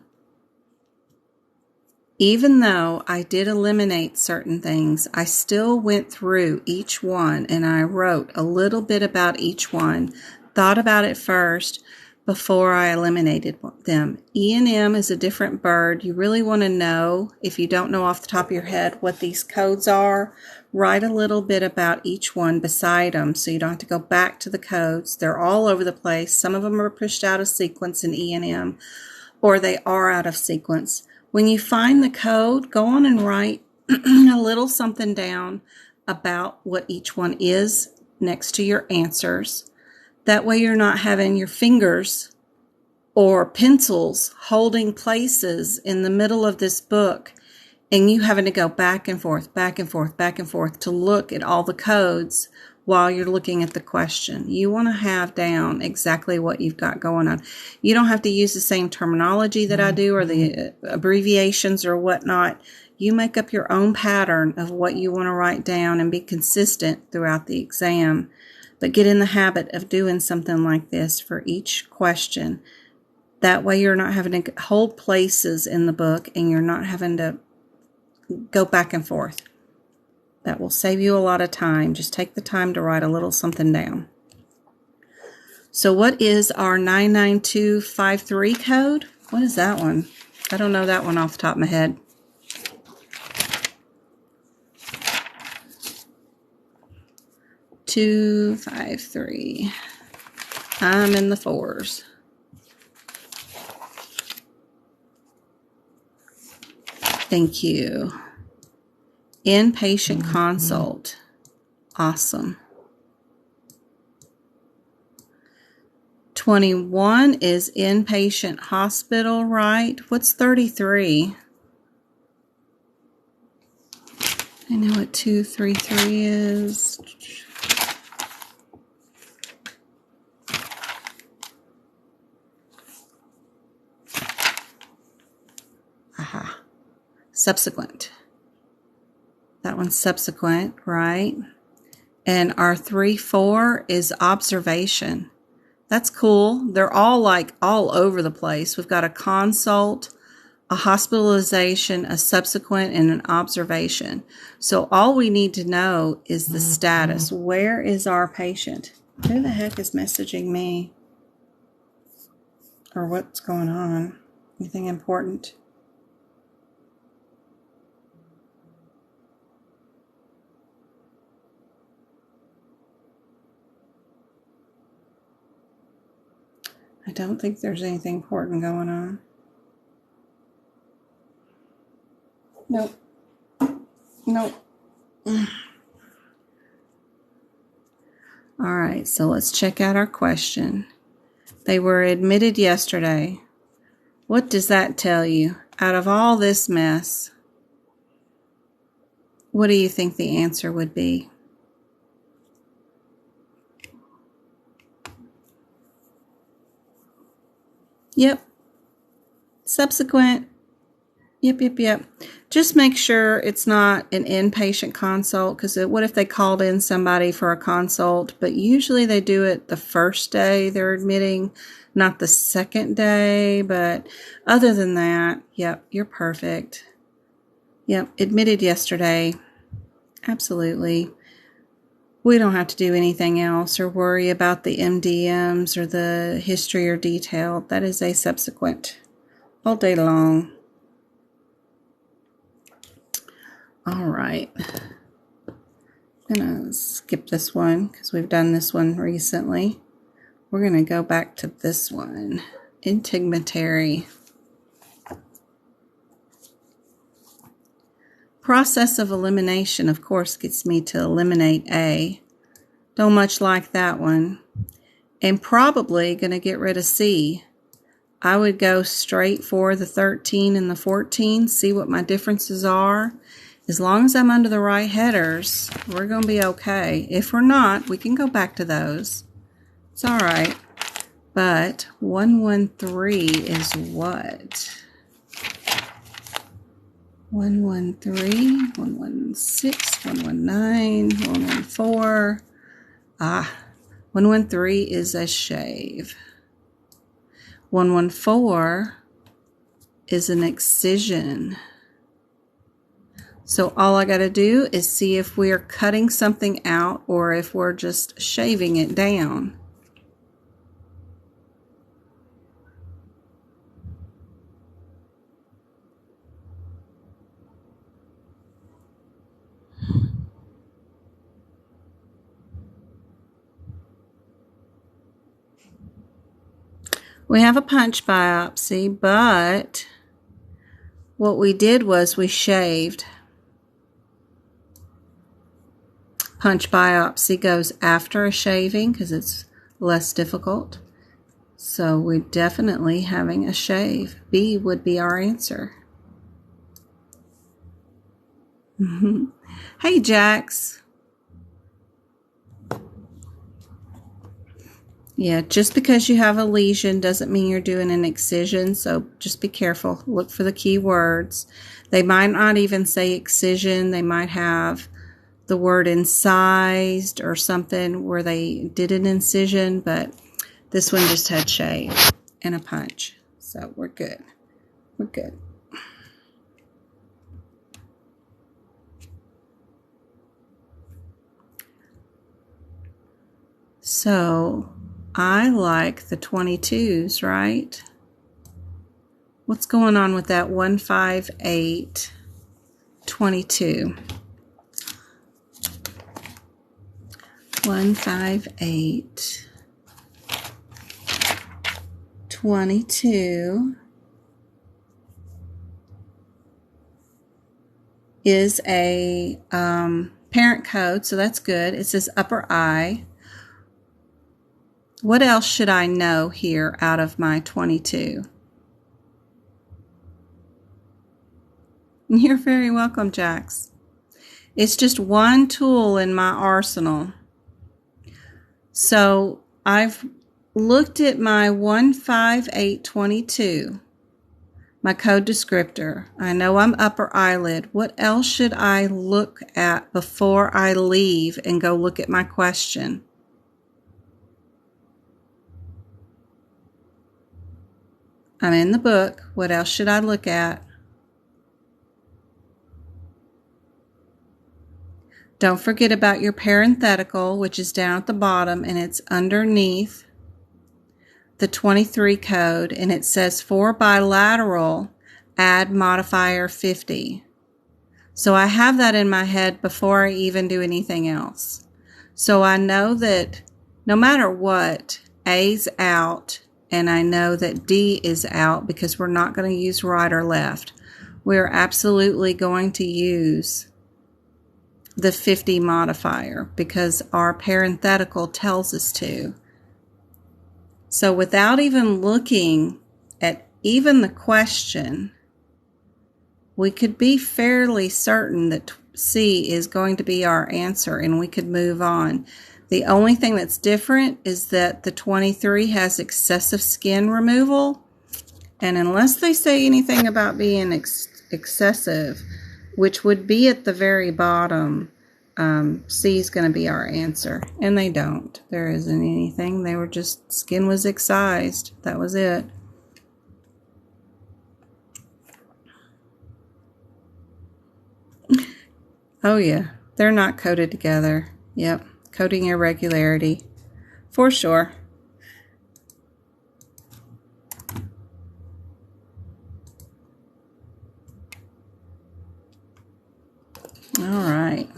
I did eliminate certain things, I still went through each one and I wrote a little bit about each one, thought about it first before I eliminated them. E&M is a different bird. You really want to know, if you don't know off the top of your head what these codes are, write a little bit about each one beside them so you don't have to go back to the codes. They're all over the place. Some of them are pushed out of sequence in E&M, or they are out of sequence. When you find the code, go on and write a little something down about what each one is next to your answers. That way you're not having your fingers or pencils holding places in the middle of this book and you having to go back and forth, back and forth, back and forth to look at all the codes while you're looking at the question. You want to have down exactly what you've got going on. You don't have to use the same terminology that I do or the abbreviations or whatnot. You make up your own pattern of what you want to write down and be consistent throughout the exam. But get in the habit of doing something like this for each question. That way you're not having to hold places in the book and you're not having to go back and forth. That will save you a lot of time. Just take the time to write a little something down. So what is our 99253 code? What is that one? I don't know that one off the top of my head. Two, 5, 3. I'm in the 4s. Thank you. Inpatient consult. Awesome. 21 is inpatient hospital, right? What's 33? I know what 233 is. Aha. Subsequent. That one's subsequent, right? And our 3-4 is observation. That's cool. They're all all over the place. We've got a consult, a hospitalization, a subsequent, and an observation. So all we need to know is the status. Where is our patient? Who the heck is messaging me? Or what's going on? Anything important? I don't think there's anything important going on. Nope. Nope. All right, so let's check out our question. They were admitted yesterday. What does that tell you? Out of all this mess, what do you think the answer would be? Yep. Subsequent. Yep. Just make sure it's not an inpatient consult, because what if they called in somebody for a consult, but usually they do it the first day they're admitting, not the second day. But other than that, yep, you're perfect. Yep, admitted yesterday. Absolutely. We don't have to do anything else or worry about the MDMs or the history or detail. That is a subsequent all day long. All right. I'm going to skip this one because we've done this one recently. We're going to go back to this one. Integumentary. Process of elimination, of course, gets me to eliminate A. Don't much like that one. And probably going to get rid of C. I would go straight for the 13 and the 14, see what my differences are. As long as I'm under the right headers, we're going to be okay. If we're not, we can go back to those. It's all right. But 113 is what? 113, 116, 119, 114. 113 is a shave. 114 is an excision. So all I got to do is see if we're cutting something out or if we're just shaving it down. We have a punch biopsy, but what we did was we shaved. Punch biopsy goes after a shaving because it's less difficult. So we're definitely having a shave. B would be our answer. Hey, Jax. Yeah, just because you have a lesion doesn't mean you're doing an excision, so just be careful. Look for the key words. They might not even say excision. They might have the word incised or something where they did an incision, but this one just had shave and a punch. So we're good. We're good. So I like the 22s, right? What's going on with that 158, 22? 158, 22 is a parent code, so that's good. It says upper I. What else should I know here out of my 22? You're very welcome, Jax. It's just one tool in my arsenal. So I've looked at my 15822, my code descriptor. I know I'm upper eyelid. What else should I look at before I leave and go look at my question? I'm in the book. What else should I look at? Don't forget about your parenthetical, which is down at the bottom, and it's underneath the 23 code, and it says for bilateral, add modifier 50. So I have that in my head before I even do anything else. So I know that no matter what, A's out, and I know that D is out because we're not going to use right or left. We're absolutely going to use the 50 modifier because our parenthetical tells us to. So without even looking at even the question, we could be fairly certain that C is going to be our answer and we could move on. The only thing that's different is that the 23 has excessive skin removal, and unless they say anything about being excessive, which would be at the very bottom, C is going to be our answer. And they don't. There isn't anything. They were just, skin was excised. That was it. Oh yeah, they're not coded together. Yep, coding irregularity, for sure. All right.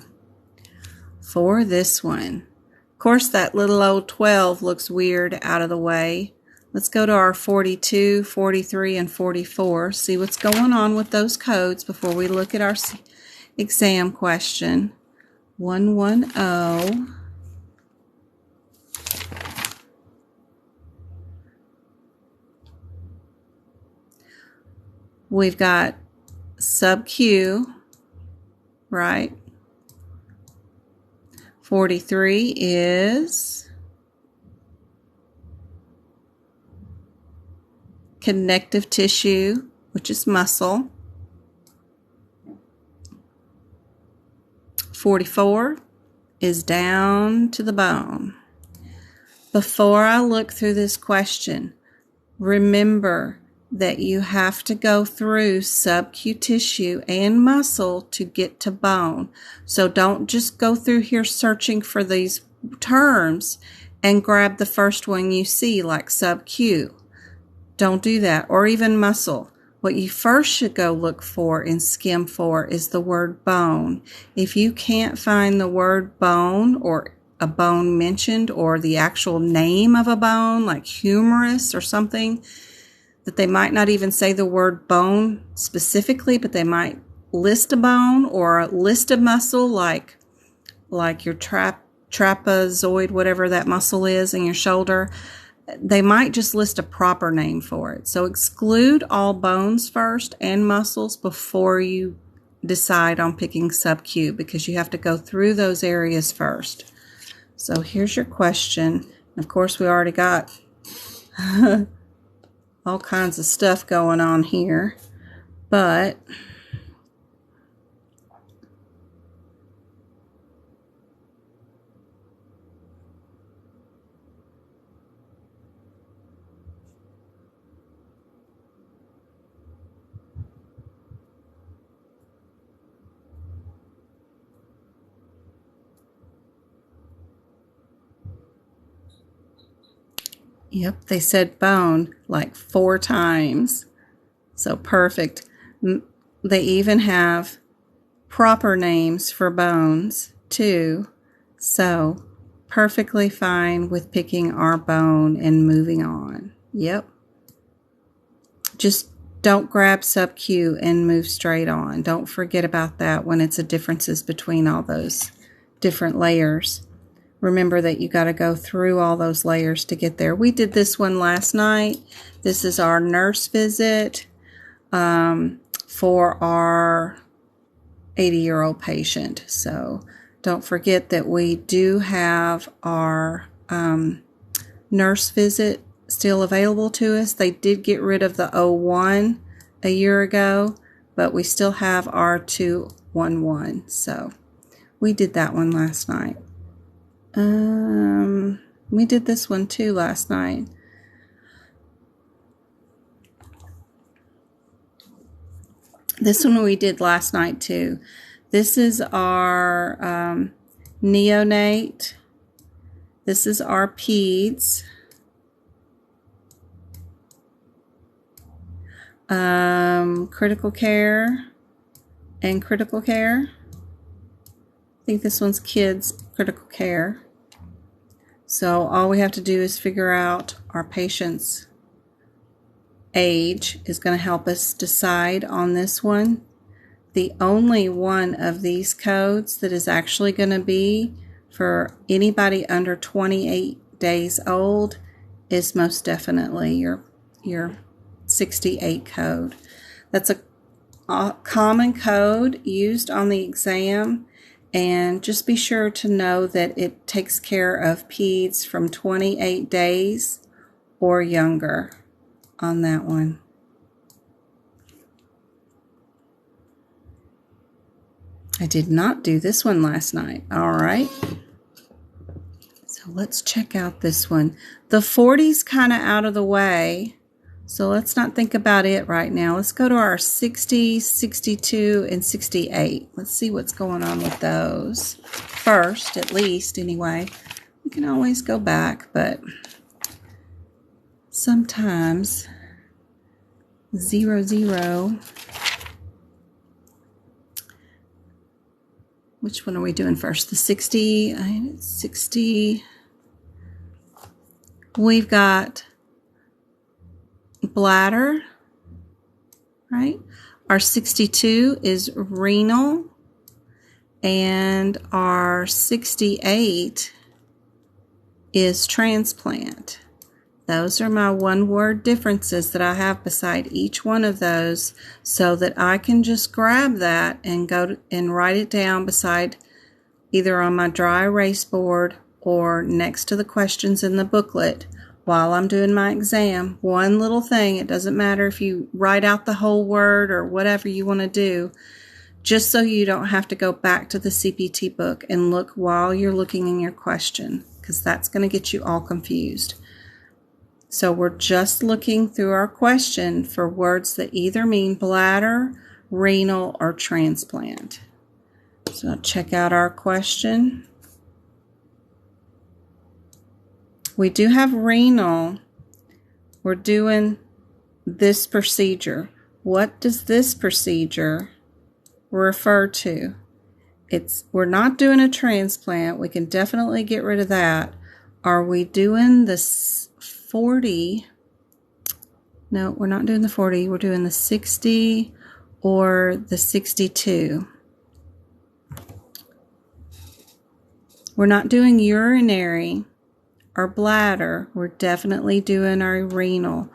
For this one, of course, that little old 12 looks weird out of the way. Let's go to our 42, 43, and 44. See what's going on with those codes before we look at our exam question. 110. We've got sub Q, right? 43 is connective tissue, which is muscle. 44 is down to the bone. Before I look through this question, remember that you have to go through sub-Q tissue and muscle to get to bone. So don't just go through here searching for these terms and grab the first one you see, like sub-Q. Don't do that, or even muscle. What you first should go look for and skim for is the word bone. If you can't find the word bone or a bone mentioned or the actual name of a bone, like humerus or something, that they might not even say the word bone specifically, but they might list a bone or list a muscle like your trapezoid, whatever that muscle is in your shoulder. They might just list a proper name for it. So exclude all bones first and muscles before you decide on picking sub-Q, because you have to go through those areas first. So here's your question. Of course, we already got all kinds of stuff going on here, but yep, they said bone like 4 times. So perfect. They even have proper names for bones too. So perfectly fine with picking our bone and moving on. Yep. Just don't grab sub-Q and move straight on. Don't forget about that when it's a differences between all those different layers. Remember that you got to go through all those layers to get there. We did this one last night. This is our nurse visit for our 80-year-old patient. So don't forget that we do have our nurse visit still available to us. They did get rid of the 01 a year ago, but we still have our 211. So we did that one last night. We did this one too last night. This one we did last night too. This is our neonate. This is our peds. Critical care and critical care. I think this one's kids critical care. So all we have to do is figure out our patient's age is going to help us decide on this one. The only one of these codes that is actually going to be for anybody under 28 days old is most definitely your 68 code. That's a common code used on the exam, and just be sure to know that it takes care of peds from 28 days or younger on that one. I did not do this one last night. All right. So let's check out this one. The 40's kind of out of the way, so let's not think about it right now. Let's go to our 60, 62, and 68. Let's see what's going on with those first, at least, anyway. We can always go back, but sometimes 0, 0. Which one are we doing first? The 60, 60. We've got bladder, right? Our 62 is renal, and our 68 is transplant. Those are my one-word differences that I have beside each one of those, so that I can just grab that and go and write it down beside either on my dry erase board or next to the questions in the booklet while I'm doing my exam. One little thing, it doesn't matter if you write out the whole word or whatever you want to do, just so you don't have to go back to the CPT book and look while you're looking in your question, because that's going to get you all confused. So we're just looking through our question for words that either mean bladder, renal, or transplant. So check out our question. We do have renal. We're doing this procedure. What does this procedure refer to? we're not doing a transplant. We can definitely get rid of that. Are we doing the 40? No, we're not doing the 40. We're doing the 60 or the 62. We're not doing urinary or bladder. We're definitely doing our renal.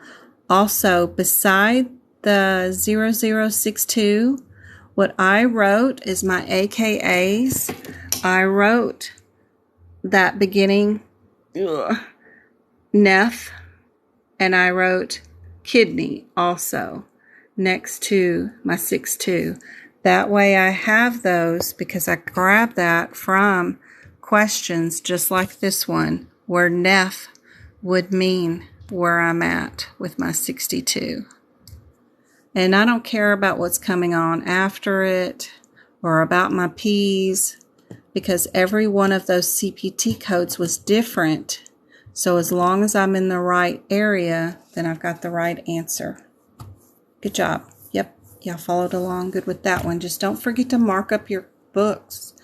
Also, beside the 0062, what I wrote is my AKAs. I wrote that beginning neph, and I wrote kidney also next to my 62. That way I have those because I grabbed that from questions just like this one, where neph would mean where I'm at with my 62. And I don't care about what's coming on after it or about my P's, because every one of those CPT codes was different. So as long as I'm in the right area, then I've got the right answer. Good job. Yep, y'all followed along good with that one. Just don't forget to mark up your books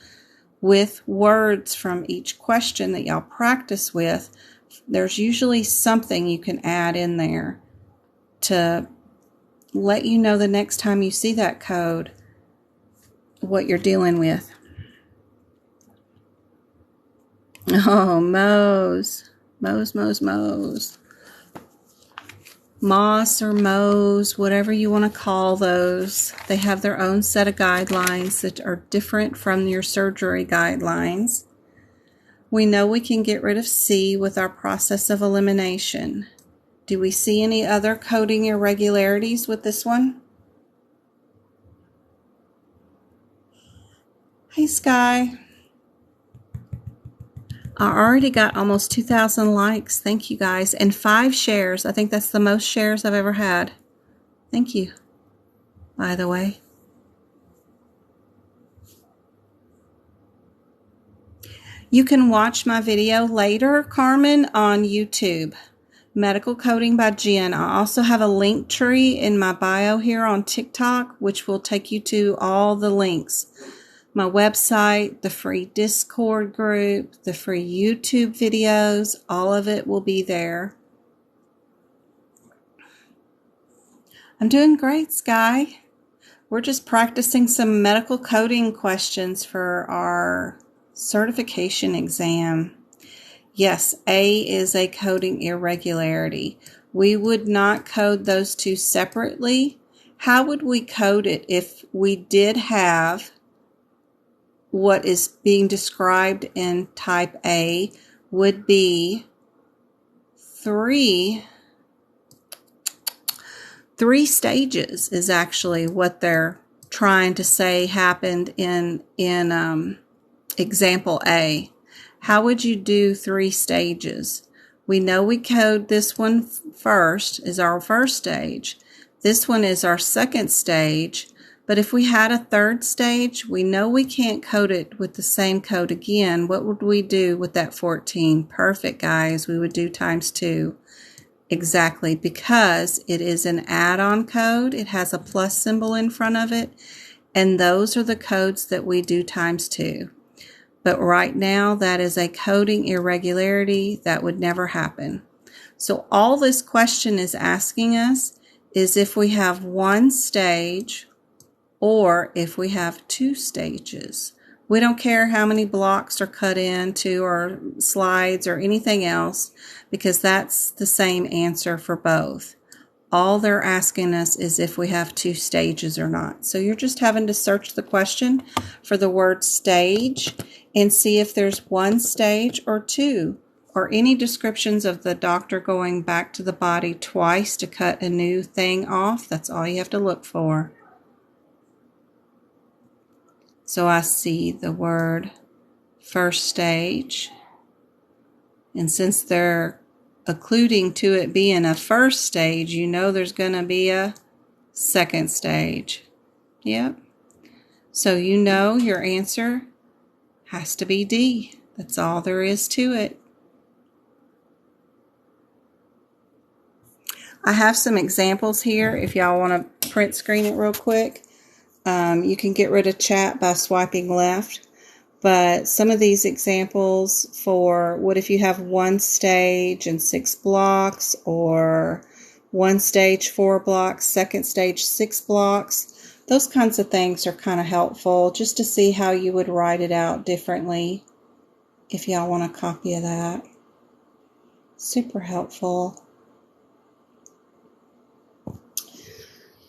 with words from each question that y'all practice with. There's usually something you can add in there to let you know the next time you see that code what you're dealing with. Oh, Mo's. Moss or Mo's, whatever you want to call those. They have their own set of guidelines that are different from your surgery guidelines. We know we can get rid of C with our process of elimination. Do we see any other coding irregularities with this one? Hey, Sky. I already got almost 2,000 likes. Thank you, guys. And 5 shares. I think that's the most shares I've ever had. Thank you, by the way. You can watch my video later, Carmen, on YouTube. Medical Coding by Jen. I also have a link tree in my bio here on TikTok, which will take you to all the links. My website, the free Discord group, the free YouTube videos, all of it will be there. I'm doing great, Sky. We're just practicing some medical coding questions for our certification exam. Yes, A is a coding irregularity. We would not code those two separately. How would we code it if we did have what is being described in type A would be three stages is actually what they're trying to say happened in example A. How would you do 3 stages? We know we code this one first is our first stage. This one is our second stage. But if we had a third stage, we know we can't code it with the same code again. What would we do with that 14? Perfect, guys. We would do times 2. Exactly, because it is an add-on code. It has a plus symbol in front of it. And those are the codes that we do times 2. But right now, that is a coding irregularity that would never happen. So all this question is asking us is if we have 1 stage or if we have 2 stages. We don't care how many blocks are cut into or slides or anything else, because that's the same answer for both. All they're asking us is if we have 2 stages or not. So you're just having to search the question for the word stage and see if there's 1 stage or 2, or any descriptions of the doctor going back to the body twice to cut a new thing off. That's all you have to look for. So I see the word first stage, and since they're alluding to it being a first stage, you know there's going to be a second stage. Yep. So you know your answer has to be D. That's all there is to it. I have some examples here if y'all want to print screen it real quick. You can get rid of chat by swiping left, but some of these examples for what if you have one stage and 6 blocks, or one stage 4 blocks, second stage 6 blocks, those kinds of things are kind of helpful just to see how you would write it out differently if y'all want a copy of that. Super helpful.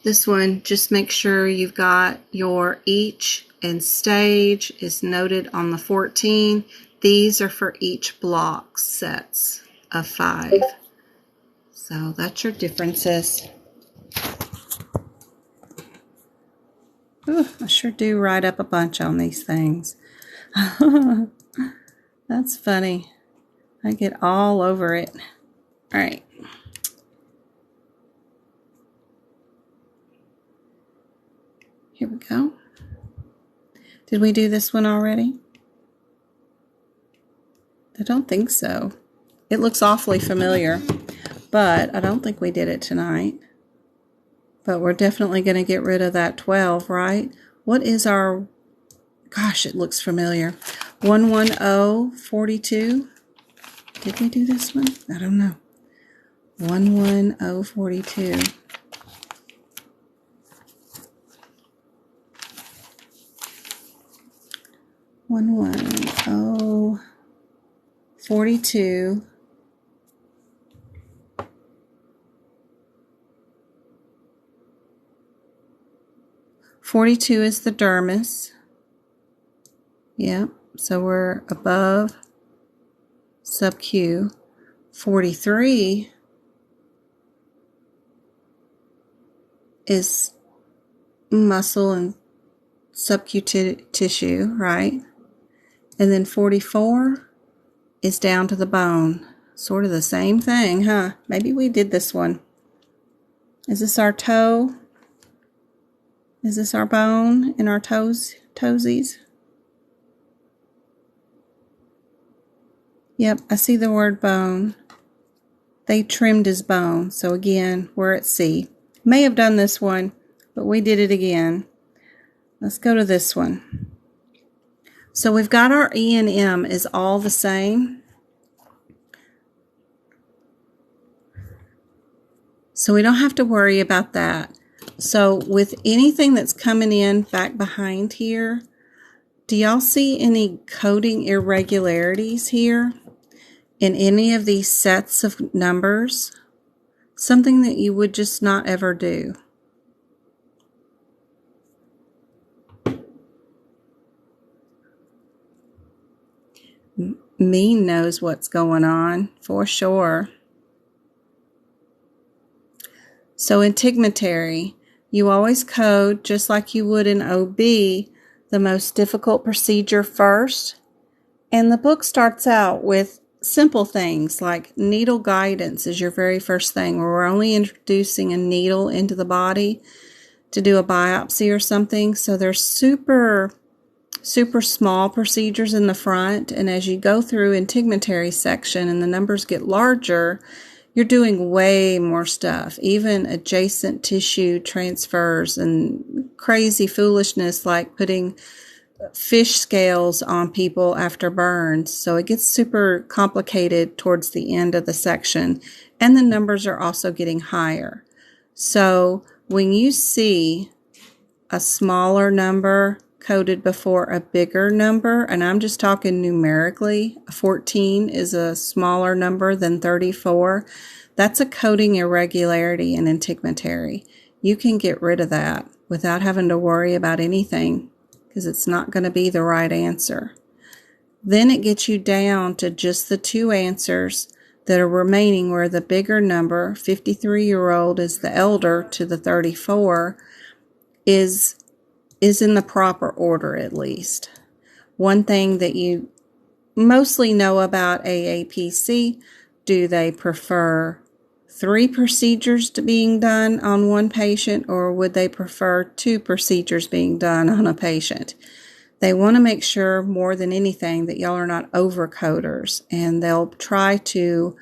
This one, just make sure you've got your each and stage is noted on the 14. These are for each block sets of 5. So that's your differences. Ooh, I sure do write up a bunch on these things. That's funny. I get all over it. All right. Here we go. Did we do this one already? I don't think so. It looks awfully familiar, but I don't think we did it tonight. But we're definitely going to get rid of that 12, right? What is our, gosh, it looks familiar. 11042. Did we do this one? I don't know. 11042. 11042. Forty-two is the dermis. Yep, so we're above sub-Q. 43 is muscle and sub-Q tissue, right? And then 44 is down to the bone. Sort of the same thing, huh? Maybe we did this one. Is this our toe? Is this our bone in our toesies? Yep, I see the word bone. They trimmed his bone. So again, we're at C. May have done this one, but we did it again. Let's go to this one. So we've got our E and M is all the same. So we don't have to worry about that. So with anything that's coming in back behind here, do y'all see any coding irregularities here in any of these sets of numbers? Something that you would just not ever do. Mean knows what's going on for sure. So in integumentary, you always code just like you would in OB, the most difficult procedure first. And the book starts out with simple things like needle guidance is your very first thing, where we're only introducing a needle into the body to do a biopsy or something. So there's super small procedures in the front. And as you go through integumentary section and the numbers get larger, you're doing way more stuff, even adjacent tissue transfers and crazy foolishness like putting fish scales on people after burns. So it gets super complicated towards the end of the section, and the numbers are also getting higher. So when you see a smaller number coded before a bigger number, and I'm just talking numerically, 14 is a smaller number than 34, that's a coding irregularity in integumentary. You can get rid of that without having to worry about anything, because it's not going to be the right answer. Then it gets you down to just the 2 answers that are remaining, where the bigger number, 53-year-old, is the elder to the 34, is in the proper order at least. One thing that you mostly know about AAPC, do they prefer 3 procedures to being done on one patient, or would they prefer 2 procedures being done on a patient? They want to make sure more than anything that y'all are not overcoders, and they'll try to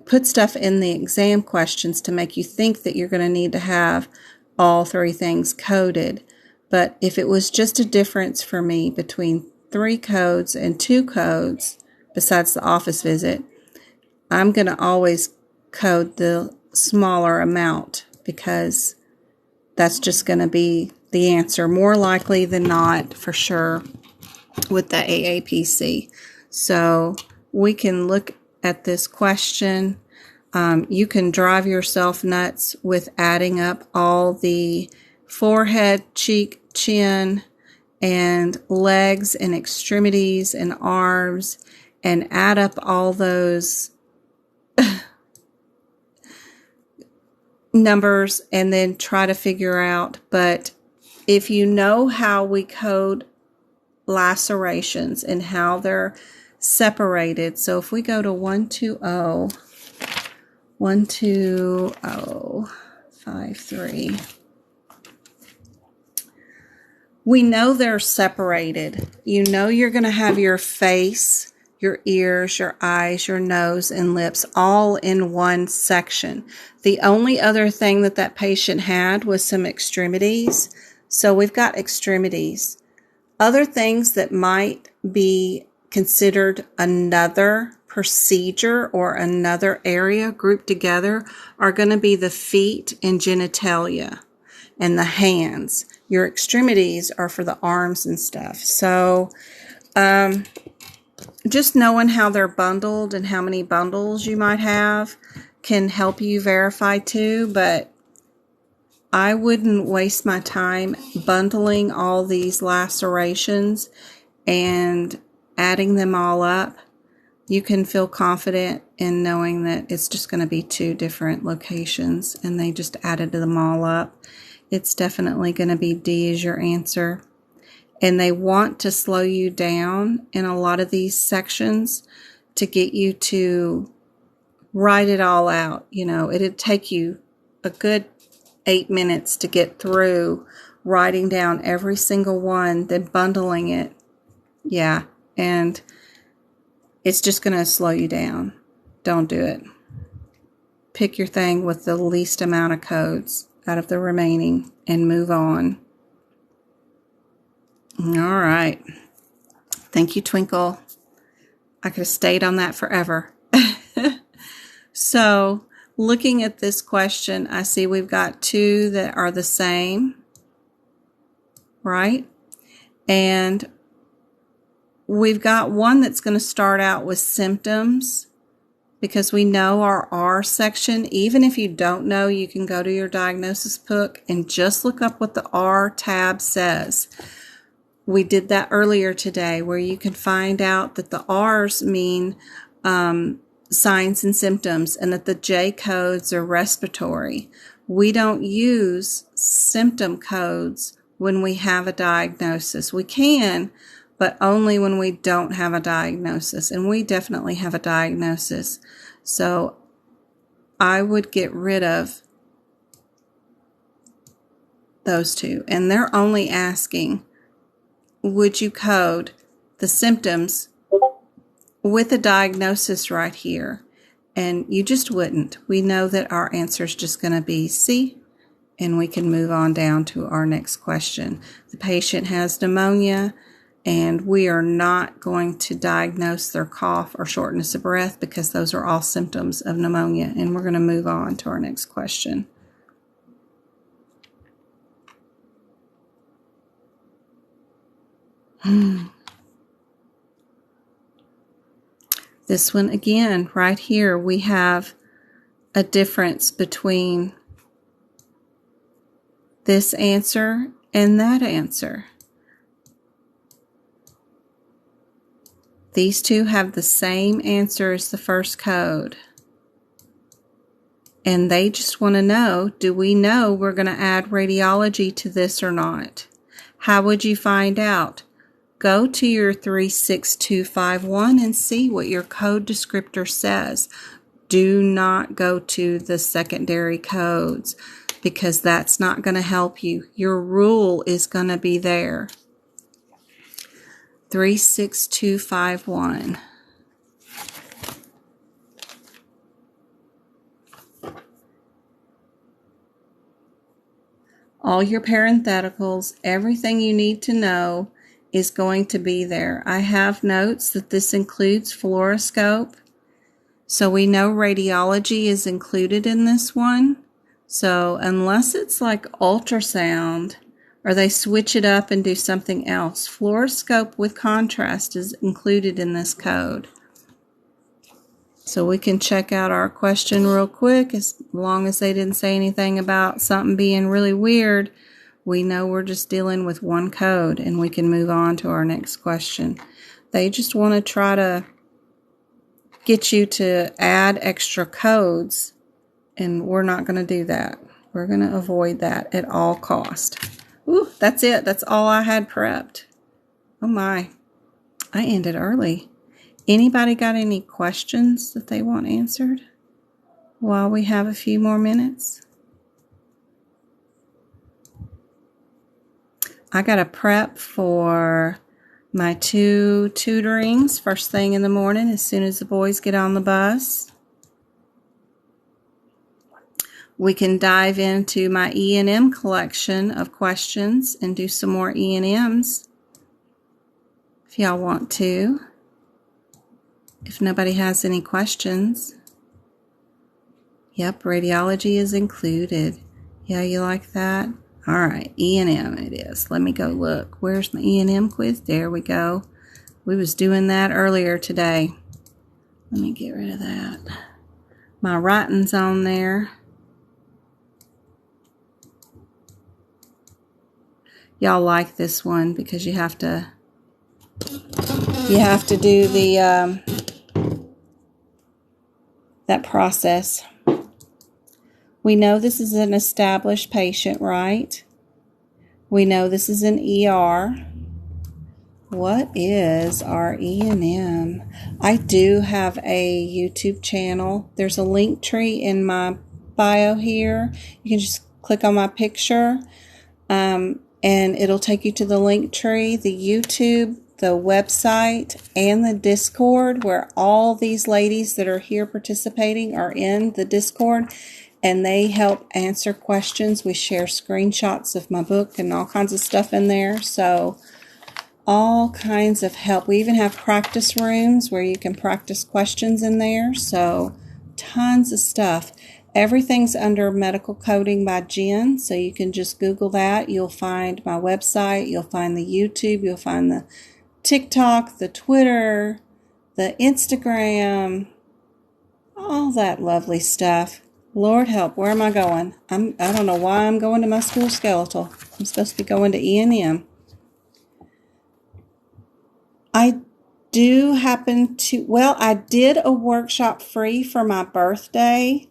put stuff in the exam questions to make you think that you're going to need to have all three things coded. But if it was just a difference for me between 3 codes and 2 codes, besides the office visit, I'm going to always code the smaller amount because that's just going to be the answer more likely than not, for sure, with the AAPC. So we can look at this question. You can drive yourself nuts with adding up all the forehead, cheek, chin, and legs and extremities and arms, and add up all those numbers and then try to figure out. But if you know how we code lacerations and how they're separated, so if we go to 12053, we know they're separated. You know you're going to have your face, your ears, your eyes, your nose, and lips all in one section. The only other thing that patient had was some extremities. So we've got extremities. Other things that might be considered another procedure or another area grouped together are going to be the feet and genitalia and the hands. Your extremities are for the arms and stuff. So just knowing how they're bundled and how many bundles you might have can help you verify too, but I wouldn't waste my time bundling all these lacerations and adding them all up. You can feel confident in knowing that it's just going to be 2 different locations and they just added them all up. It's definitely going to be D as your answer. And they want to slow you down in a lot of these sections to get you to write it all out. You know, it'd take you a good 8 minutes to get through writing down every single one, then bundling it. Yeah, and it's just going to slow you down. Don't do it. Pick your thing with the least amount of codes out of the remaining and move on. All right. Thank you, Twinkle. I could have stayed on that forever. So, looking at this question, I see we've got 2 that are the same, right? And we've got one that's going to start out with symptoms, because we know our R section. Even if you don't know, you can go to your diagnosis book and just look up what the R tab says. We did that earlier today, where you can find out that the R's mean signs and symptoms, and that the J codes are respiratory. We don't use symptom codes when we have a diagnosis. We can, but only when we don't have a diagnosis, and we definitely have a diagnosis. So I would get rid of those 2, and they're only asking, would you code the symptoms with a diagnosis right here? And you just wouldn't. We know that our answer is just going to be C, and we can move on down to our next question. The patient has pneumonia, and we are not going to diagnose their cough or shortness of breath because those are all symptoms of pneumonia. And we're going to move on to our next question. This one again, right here, we have a difference between this answer and that answer. These 2 have the same answer as the first code. And they just want to know, do we know we're going to add radiology to this or not? How would you find out? Go to your 36251 and see what your code descriptor says. Do not go to the secondary codes, because that's not going to help you. Your rule is going to be there. 36251. All your parentheticals, everything you need to know is going to be there. I have notes that this includes fluoroscope. So we know radiology is included in this one. So unless it's like ultrasound or they switch it up and do something else, fluoroscope with contrast is included in this code. So we can check out our question real quick. As long as they didn't say anything about something being really weird, we know we're just dealing with one code and we can move on to our next question. They just want to try to get you to add extra codes, and we're not going to do that. We're going to avoid that at all cost. Ooh, that's it. That's all I had prepped. Oh my, I ended early. Anybody got any questions that they want answered while we have a few more minutes? I got to prep for my 2 tutorings first thing in the morning as soon as the boys get on the bus. We can dive into my E&M collection of questions and do some more E&Ms if y'all want to. If nobody has any questions. Yep, radiology is included. Yeah, you like that? All right, E&M it is. Let me go look. Where's my E&M quiz? There we go. We was doing that earlier today. Let me get rid of that. My writing's on there. Y'all like this one because you have to do the that process. We know this is an established patient, right? We know this is an ER. What is our E&M? I do have a YouTube channel. There's a link tree in my bio here. You can just click on my picture, and it'll take you to the link tree, the YouTube, the website, and the Discord, where all these ladies that are here participating are in the Discord, and they help answer questions. We share screenshots of my book and all kinds of stuff in there, so all kinds of help. We even have practice rooms where you can practice questions in there, so tons of stuff. Everything's under medical coding by Jen, so you can just Google that. You'll find my website, you'll find the YouTube, you'll find the TikTok, the Twitter, the Instagram, all that lovely stuff. Lord help, where am I going? I don't know why I'm going to Muscular Skeletal. I'm supposed to be going to E&M. I do happen to, well, I did a workshop free for my birthday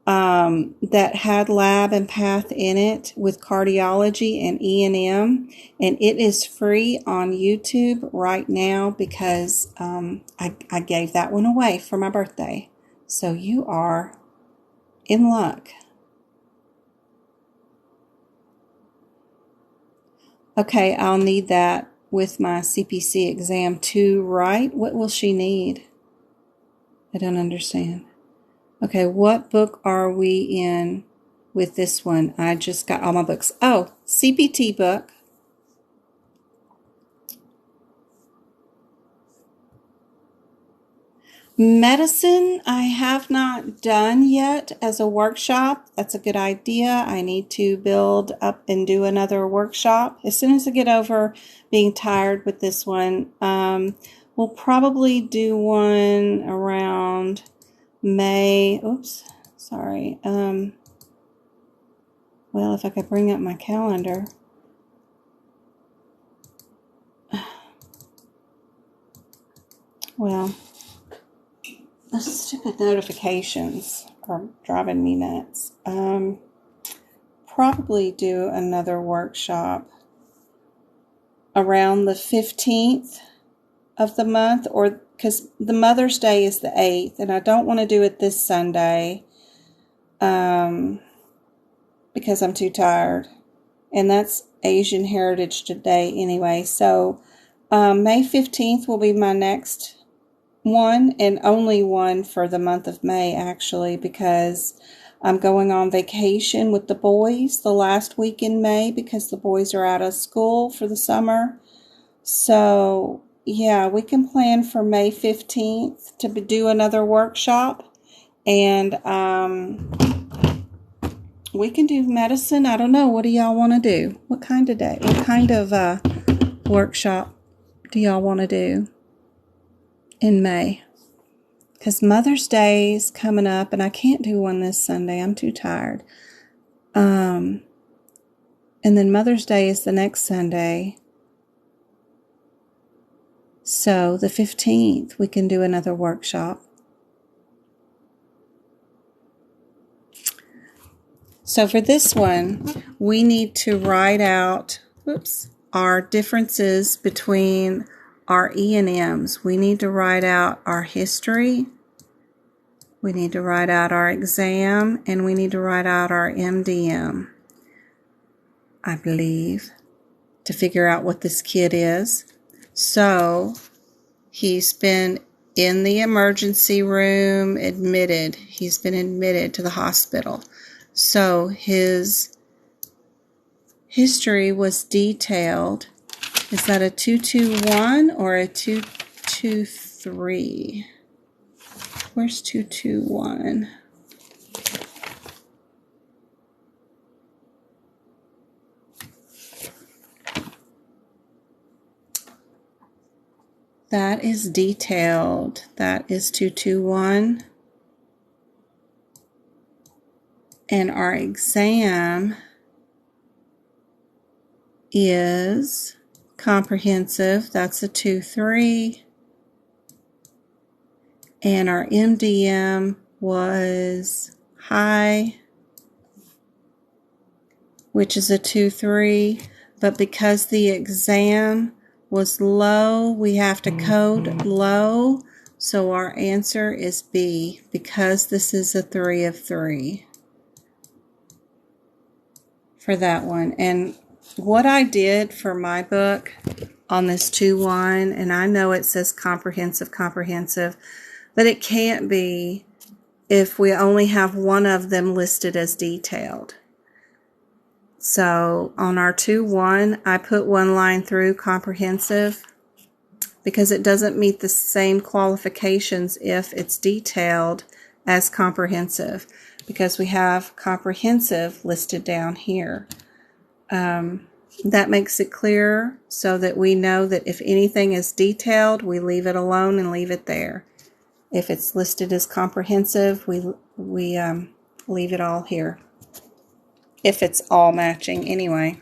that had lab and path in it with cardiology and E&M, and it is free on YouTube right now because I gave that one away for my birthday. So you are in luck. Okay, I'll need that with my CPC exam too, right? What will she need? I don't understand. Okay, what book are we in with this one? I just got all my books. Oh, CPT book. Medicine, I have not done yet as a workshop. That's a good idea. I need to build up and do another workshop. As soon as I get over being tired with this one, we'll probably do one around May. Oops, sorry. Well, if I could bring up my calendar. Well, the stupid notifications are driving me nuts. Probably do another workshop around the 15th of the month, or because the Mother's Day is the 8th, and I don't want to do it this Sunday because I'm too tired, and that's Asian Heritage Day anyway. So May 15th will be my next one, and only one for the month of May, actually, because I'm going on vacation with the boys the last week in May because the boys are out of school for the summer. So, yeah, we can plan for May 15th to do another workshop. And we can do medicine. I don't know. What do y'all want to do? What kind of day? What kind of workshop do y'all want to do in May? Because Mother's Day is coming up, and I can't do one this Sunday. I'm too tired. And then Mother's Day is the next Sunday. So the 15th, we can do another workshop. So for this one, we need to write out, our differences between our E&Ms. We need to write out our history. We need to write out our exam, and we need to write out our MDM, I believe, to figure out what this kid is. So he's been in the emergency room, admitted. He's been admitted to the hospital. So his history was detailed. Is that a 221 or a 223? Where's 221? That is detailed. That is 221. And our exam is comprehensive. That's a 2-3. And our MDM was high, which is a 2-3. But because the exam was low, we have to code low. So our answer is B, because this is a 3 of 3. For that one. And what I did for my book on this 2-1, and I know it says comprehensive, but it can't be if we only have one of them listed as detailed. So on our 2-1, I put one line through comprehensive because it doesn't meet the same qualifications if it's detailed as comprehensive, because we have comprehensive listed down here. That makes it clear so that we know that if anything is detailed, we leave it alone and leave it there. If it's listed as comprehensive, we leave it all here. If it's all matching anyway.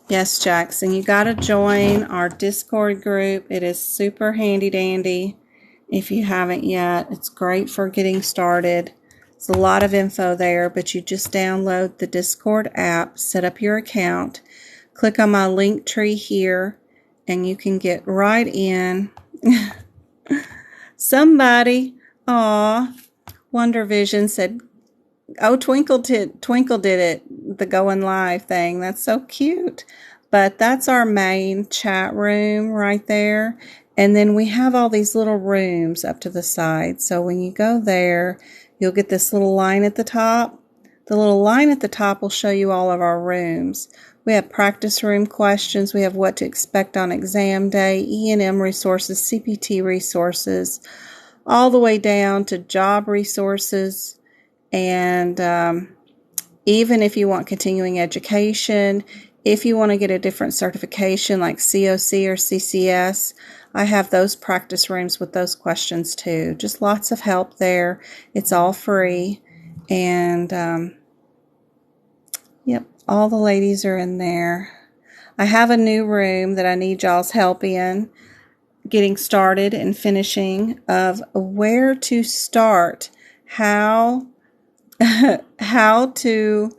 Yes, Jackson, you got to join our Discord group. It is super handy dandy. If you haven't yet, it's great for getting started. It's a lot of info there, but you just download the Discord app, set up your account, click on my link tree here, and you can get right in. Somebody, Wonder Vision said, oh, Twinkle did it, the going live thing. That's so cute. But that's our main chat room right there. And then we have all these little rooms up to the side. So when you go there, you'll get this little line at the top. The little line at the top will show you all of our rooms. We have practice room questions. We have what to expect on exam day, E&M resources, CPT resources, all the way down to job resources. And even if you want continuing education, if you want to get a different certification like COC or CCS, I have those practice rooms with those questions too. Just lots of help there. It's all free. And yep, all the ladies are in there. I have a new room that I need y'all's help in getting started and finishing of where to start, how to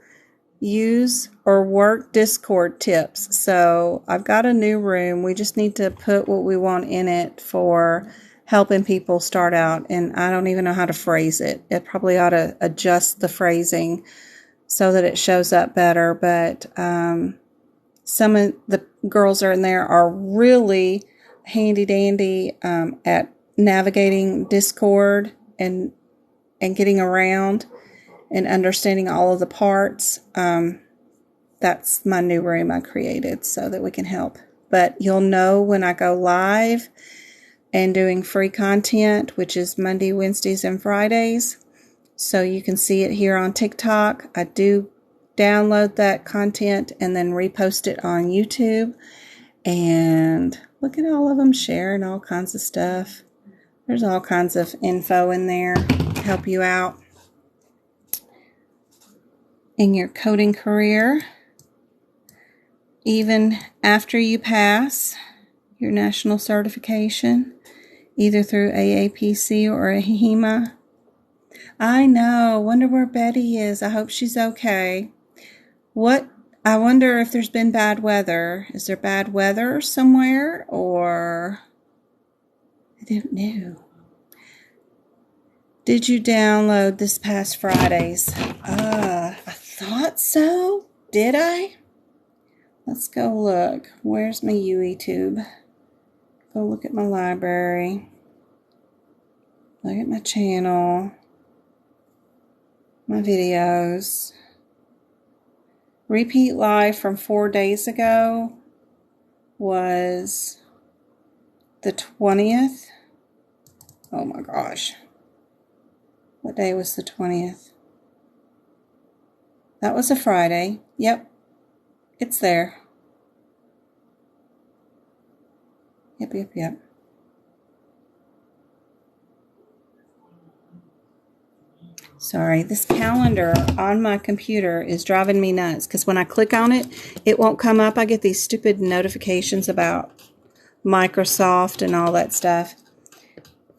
use or work Discord tips. So I've got a new room. We just need to put what we want in it for helping people start out. And I don't even know how to phrase it. It probably ought to adjust the phrasing so that it shows up better. But some of the girls are in there are really handy dandy at navigating Discord and getting around and understanding all of the parts. That's my new room I created so that we can help. But you'll know when I go live and doing free content, which is Monday, Wednesdays, and Fridays. So you can see it here on TikTok. I do download that content and then repost it on YouTube. And look at all of them sharing all kinds of stuff. There's all kinds of info in there to help you out in your coding career. Even after you pass your national certification, either through AAPC or AHEMA. I know. Wonder where Betty is. I hope she's okay. I wonder if there's been bad weather. Is there bad weather somewhere? Or I don't know. Did you download this past Friday's? I thought so. Did I? Let's go look. Where's my YouTube? Go look at my library. Look at my channel. My videos. Repeat live from 4 days ago was the 20th. Oh my gosh. What day was the 20th? That was a Friday. Yep. It's there. Yep. Sorry, this calendar on my computer is driving me nuts because when I click on it, it won't come up. I get these stupid notifications about Microsoft and all that stuff.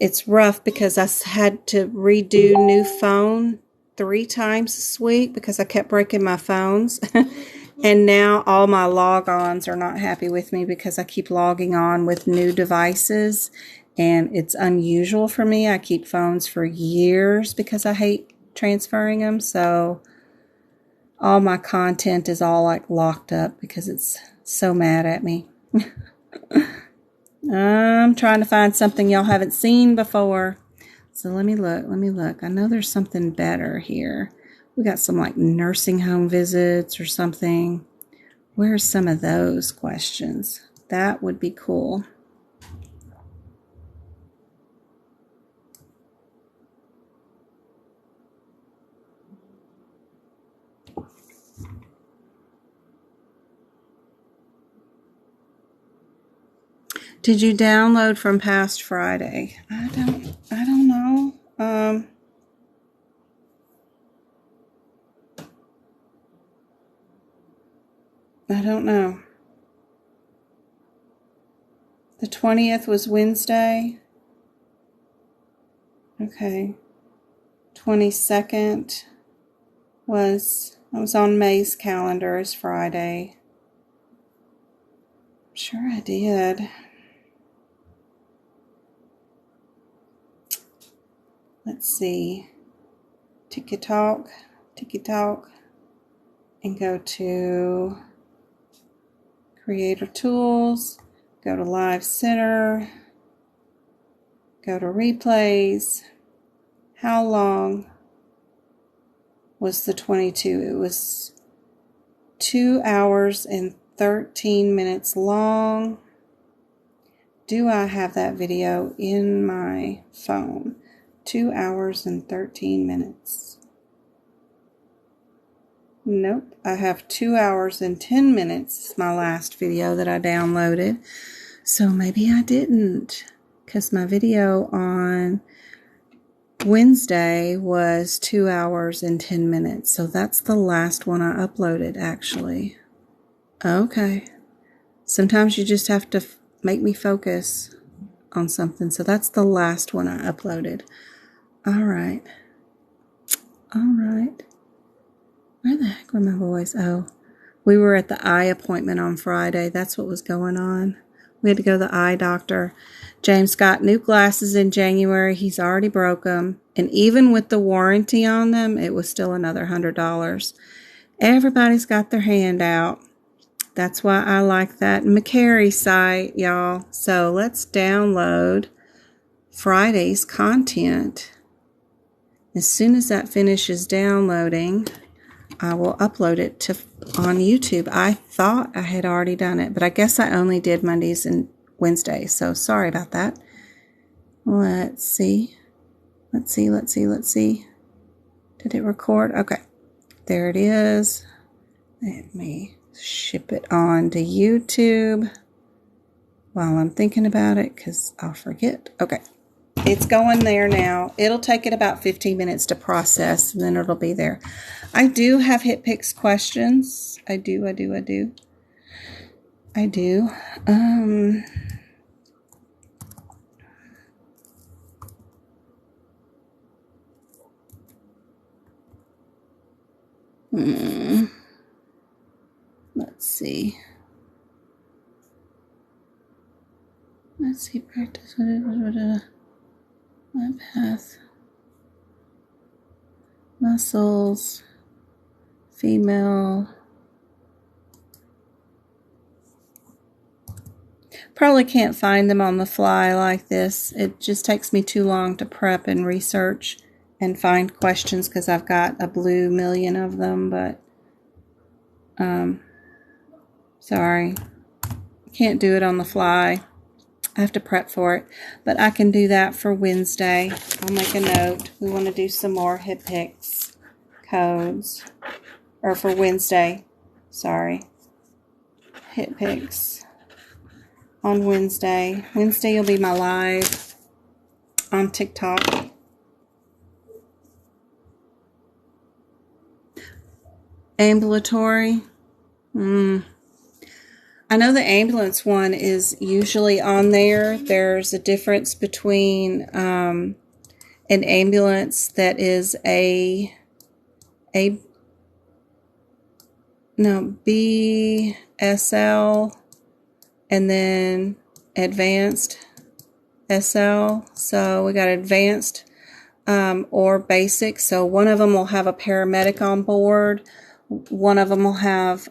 It's rough because I had to redo new phone 3 times this week because I kept breaking my phones. And now all my log-ons are not happy with me because I keep logging on with new devices. And it's unusual for me. I keep phones for years because I hate transferring them. So all my content is all like locked up because it's so mad at me. I'm trying to find something y'all haven't seen before. So let me look. I know there's something better here. We got some like nursing home visits or something. Where's some of those questions? That would be cool. Did you download from past Friday? I don't know. I don't know. The 20th was Wednesday. Okay. 22nd I was on May's calendar as Friday. I'm sure I did. Let's see. TikTok, and go to Creator Tools, go to Live Center, go to Replays. How long was the 22? It was 2 hours and 13 minutes long. Do I have that video in my phone? 2 hours and 13 minutes. Nope, I have 2 hours and 10 minutes. It's my last video that I downloaded. So maybe I didn't, because my video on Wednesday was 2 hours and 10 minutes. So that's the last one I uploaded, actually. Okay. Sometimes you just have to make me focus on something. So that's the last one I uploaded. All right. Where the heck were my boys? Oh, we were at the eye appointment on Friday. That's what was going on. We had to go to the eye doctor. James got new glasses in January. He's already broke them. And even with the warranty on them, it was still another $100. Everybody's got their hand out. That's why I like that McCary site, y'all. So let's download Friday's content. As soon as that finishes downloading, I will upload it on YouTube. I thought I had already done it, but I guess I only did Mondays and Wednesdays, so sorry about that. Let's see. Let's see. Did it record? Okay. There it is. Let me ship it on to YouTube while I'm thinking about it, because I'll forget. Okay. It's going there now. It'll take it about 15 minutes to process, and then it'll be there. I do have hip picks questions. I do. Let's see. Practice. My path. Muscles. Female. Probably can't find them on the fly like this. It just takes me too long to prep and research and find questions because I've got a blue million of them, but sorry. Can't do it on the fly. I have to prep for it, but I can do that for Wednesday. I'll make a note. We want to do some more hip picks codes, or for Wednesday, sorry. Hip picks on Wednesday. Wednesday will be my live on TikTok. Ambulatory. I know the ambulance one is usually on there. There's a difference between an ambulance that is BSL and then advanced SL. So we got advanced or basic. So one of them will have a paramedic on board. One of them will have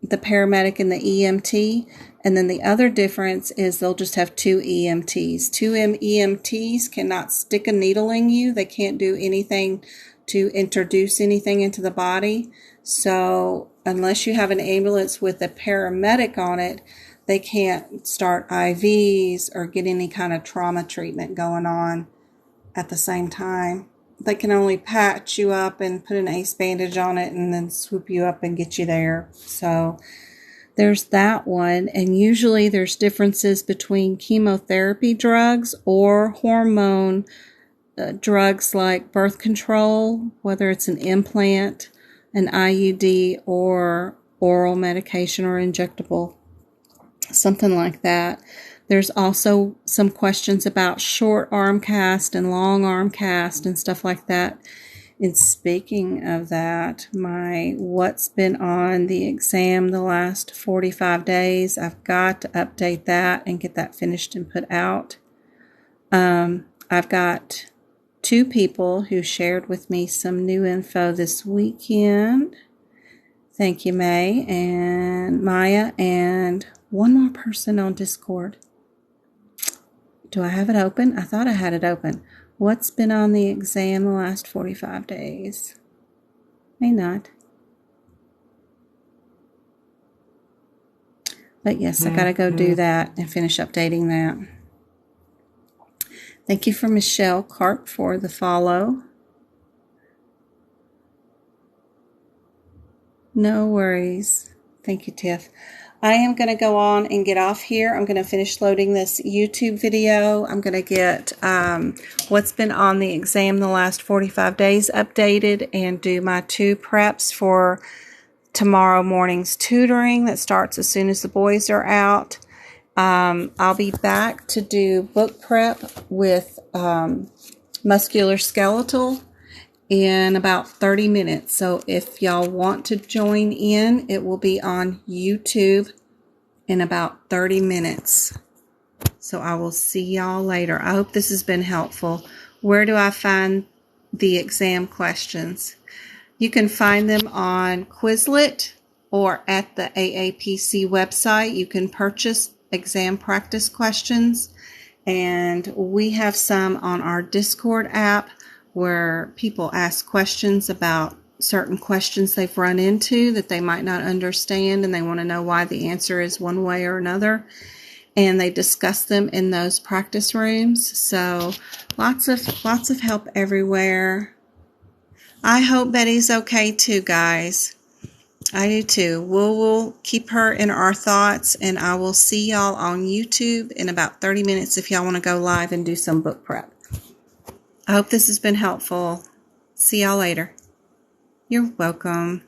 the paramedic and the EMT, and then the other difference is they'll just have 2 EMTs. 2 EMTs cannot stick a needle in you. They can't do anything to introduce anything into the body. So unless you have an ambulance with a paramedic on it, they can't start IVs or get any kind of trauma treatment going on at the same time. They can only patch you up and put an ACE bandage on it and then swoop you up and get you there. So there's that one. And usually there's differences between chemotherapy drugs or hormone drugs like birth control, whether it's an implant, an IUD, or oral medication or injectable, something like that. There's also some questions about short arm cast and long arm cast and stuff like that. And speaking of that, what's been on the exam the last 45 days, I've got to update that and get that finished and put out. I've got 2 people who shared with me some new info this weekend. Thank you, May and Maya, and one more person on Discord. Do I have it open? I thought I had it open. What's been on the exam the last 45 days? May not. But yes, I got to go do that and finish updating that. Thank you for Michelle Carp for the follow. No worries. Thank you, Tiff. I am going to go on and get off here. I'm going to finish loading this YouTube video. I'm going to get what's been on the exam the last 45 days updated and do my 2 preps for tomorrow morning's tutoring that starts as soon as the boys are out. I'll be back to do book prep with Muscular, Skeletal in about 30 minutes. So if y'all want to join in, it will be on YouTube in about 30 minutes. So I will see y'all later. I hope this has been helpful. Where do I find the exam questions? You can find them on Quizlet or at the AAPC website. You can purchase exam practice questions, And we have some on our Discord app where people ask questions about certain questions they've run into that they might not understand, and they want to know why the answer is one way or another. And they discuss them in those practice rooms. So lots of help everywhere. I hope Betty's okay too, guys. I do too. We'll keep her in our thoughts, and I will see y'all on YouTube in about 30 minutes if y'all want to go live and do some book prep. I hope this has been helpful. See y'all later. You're welcome.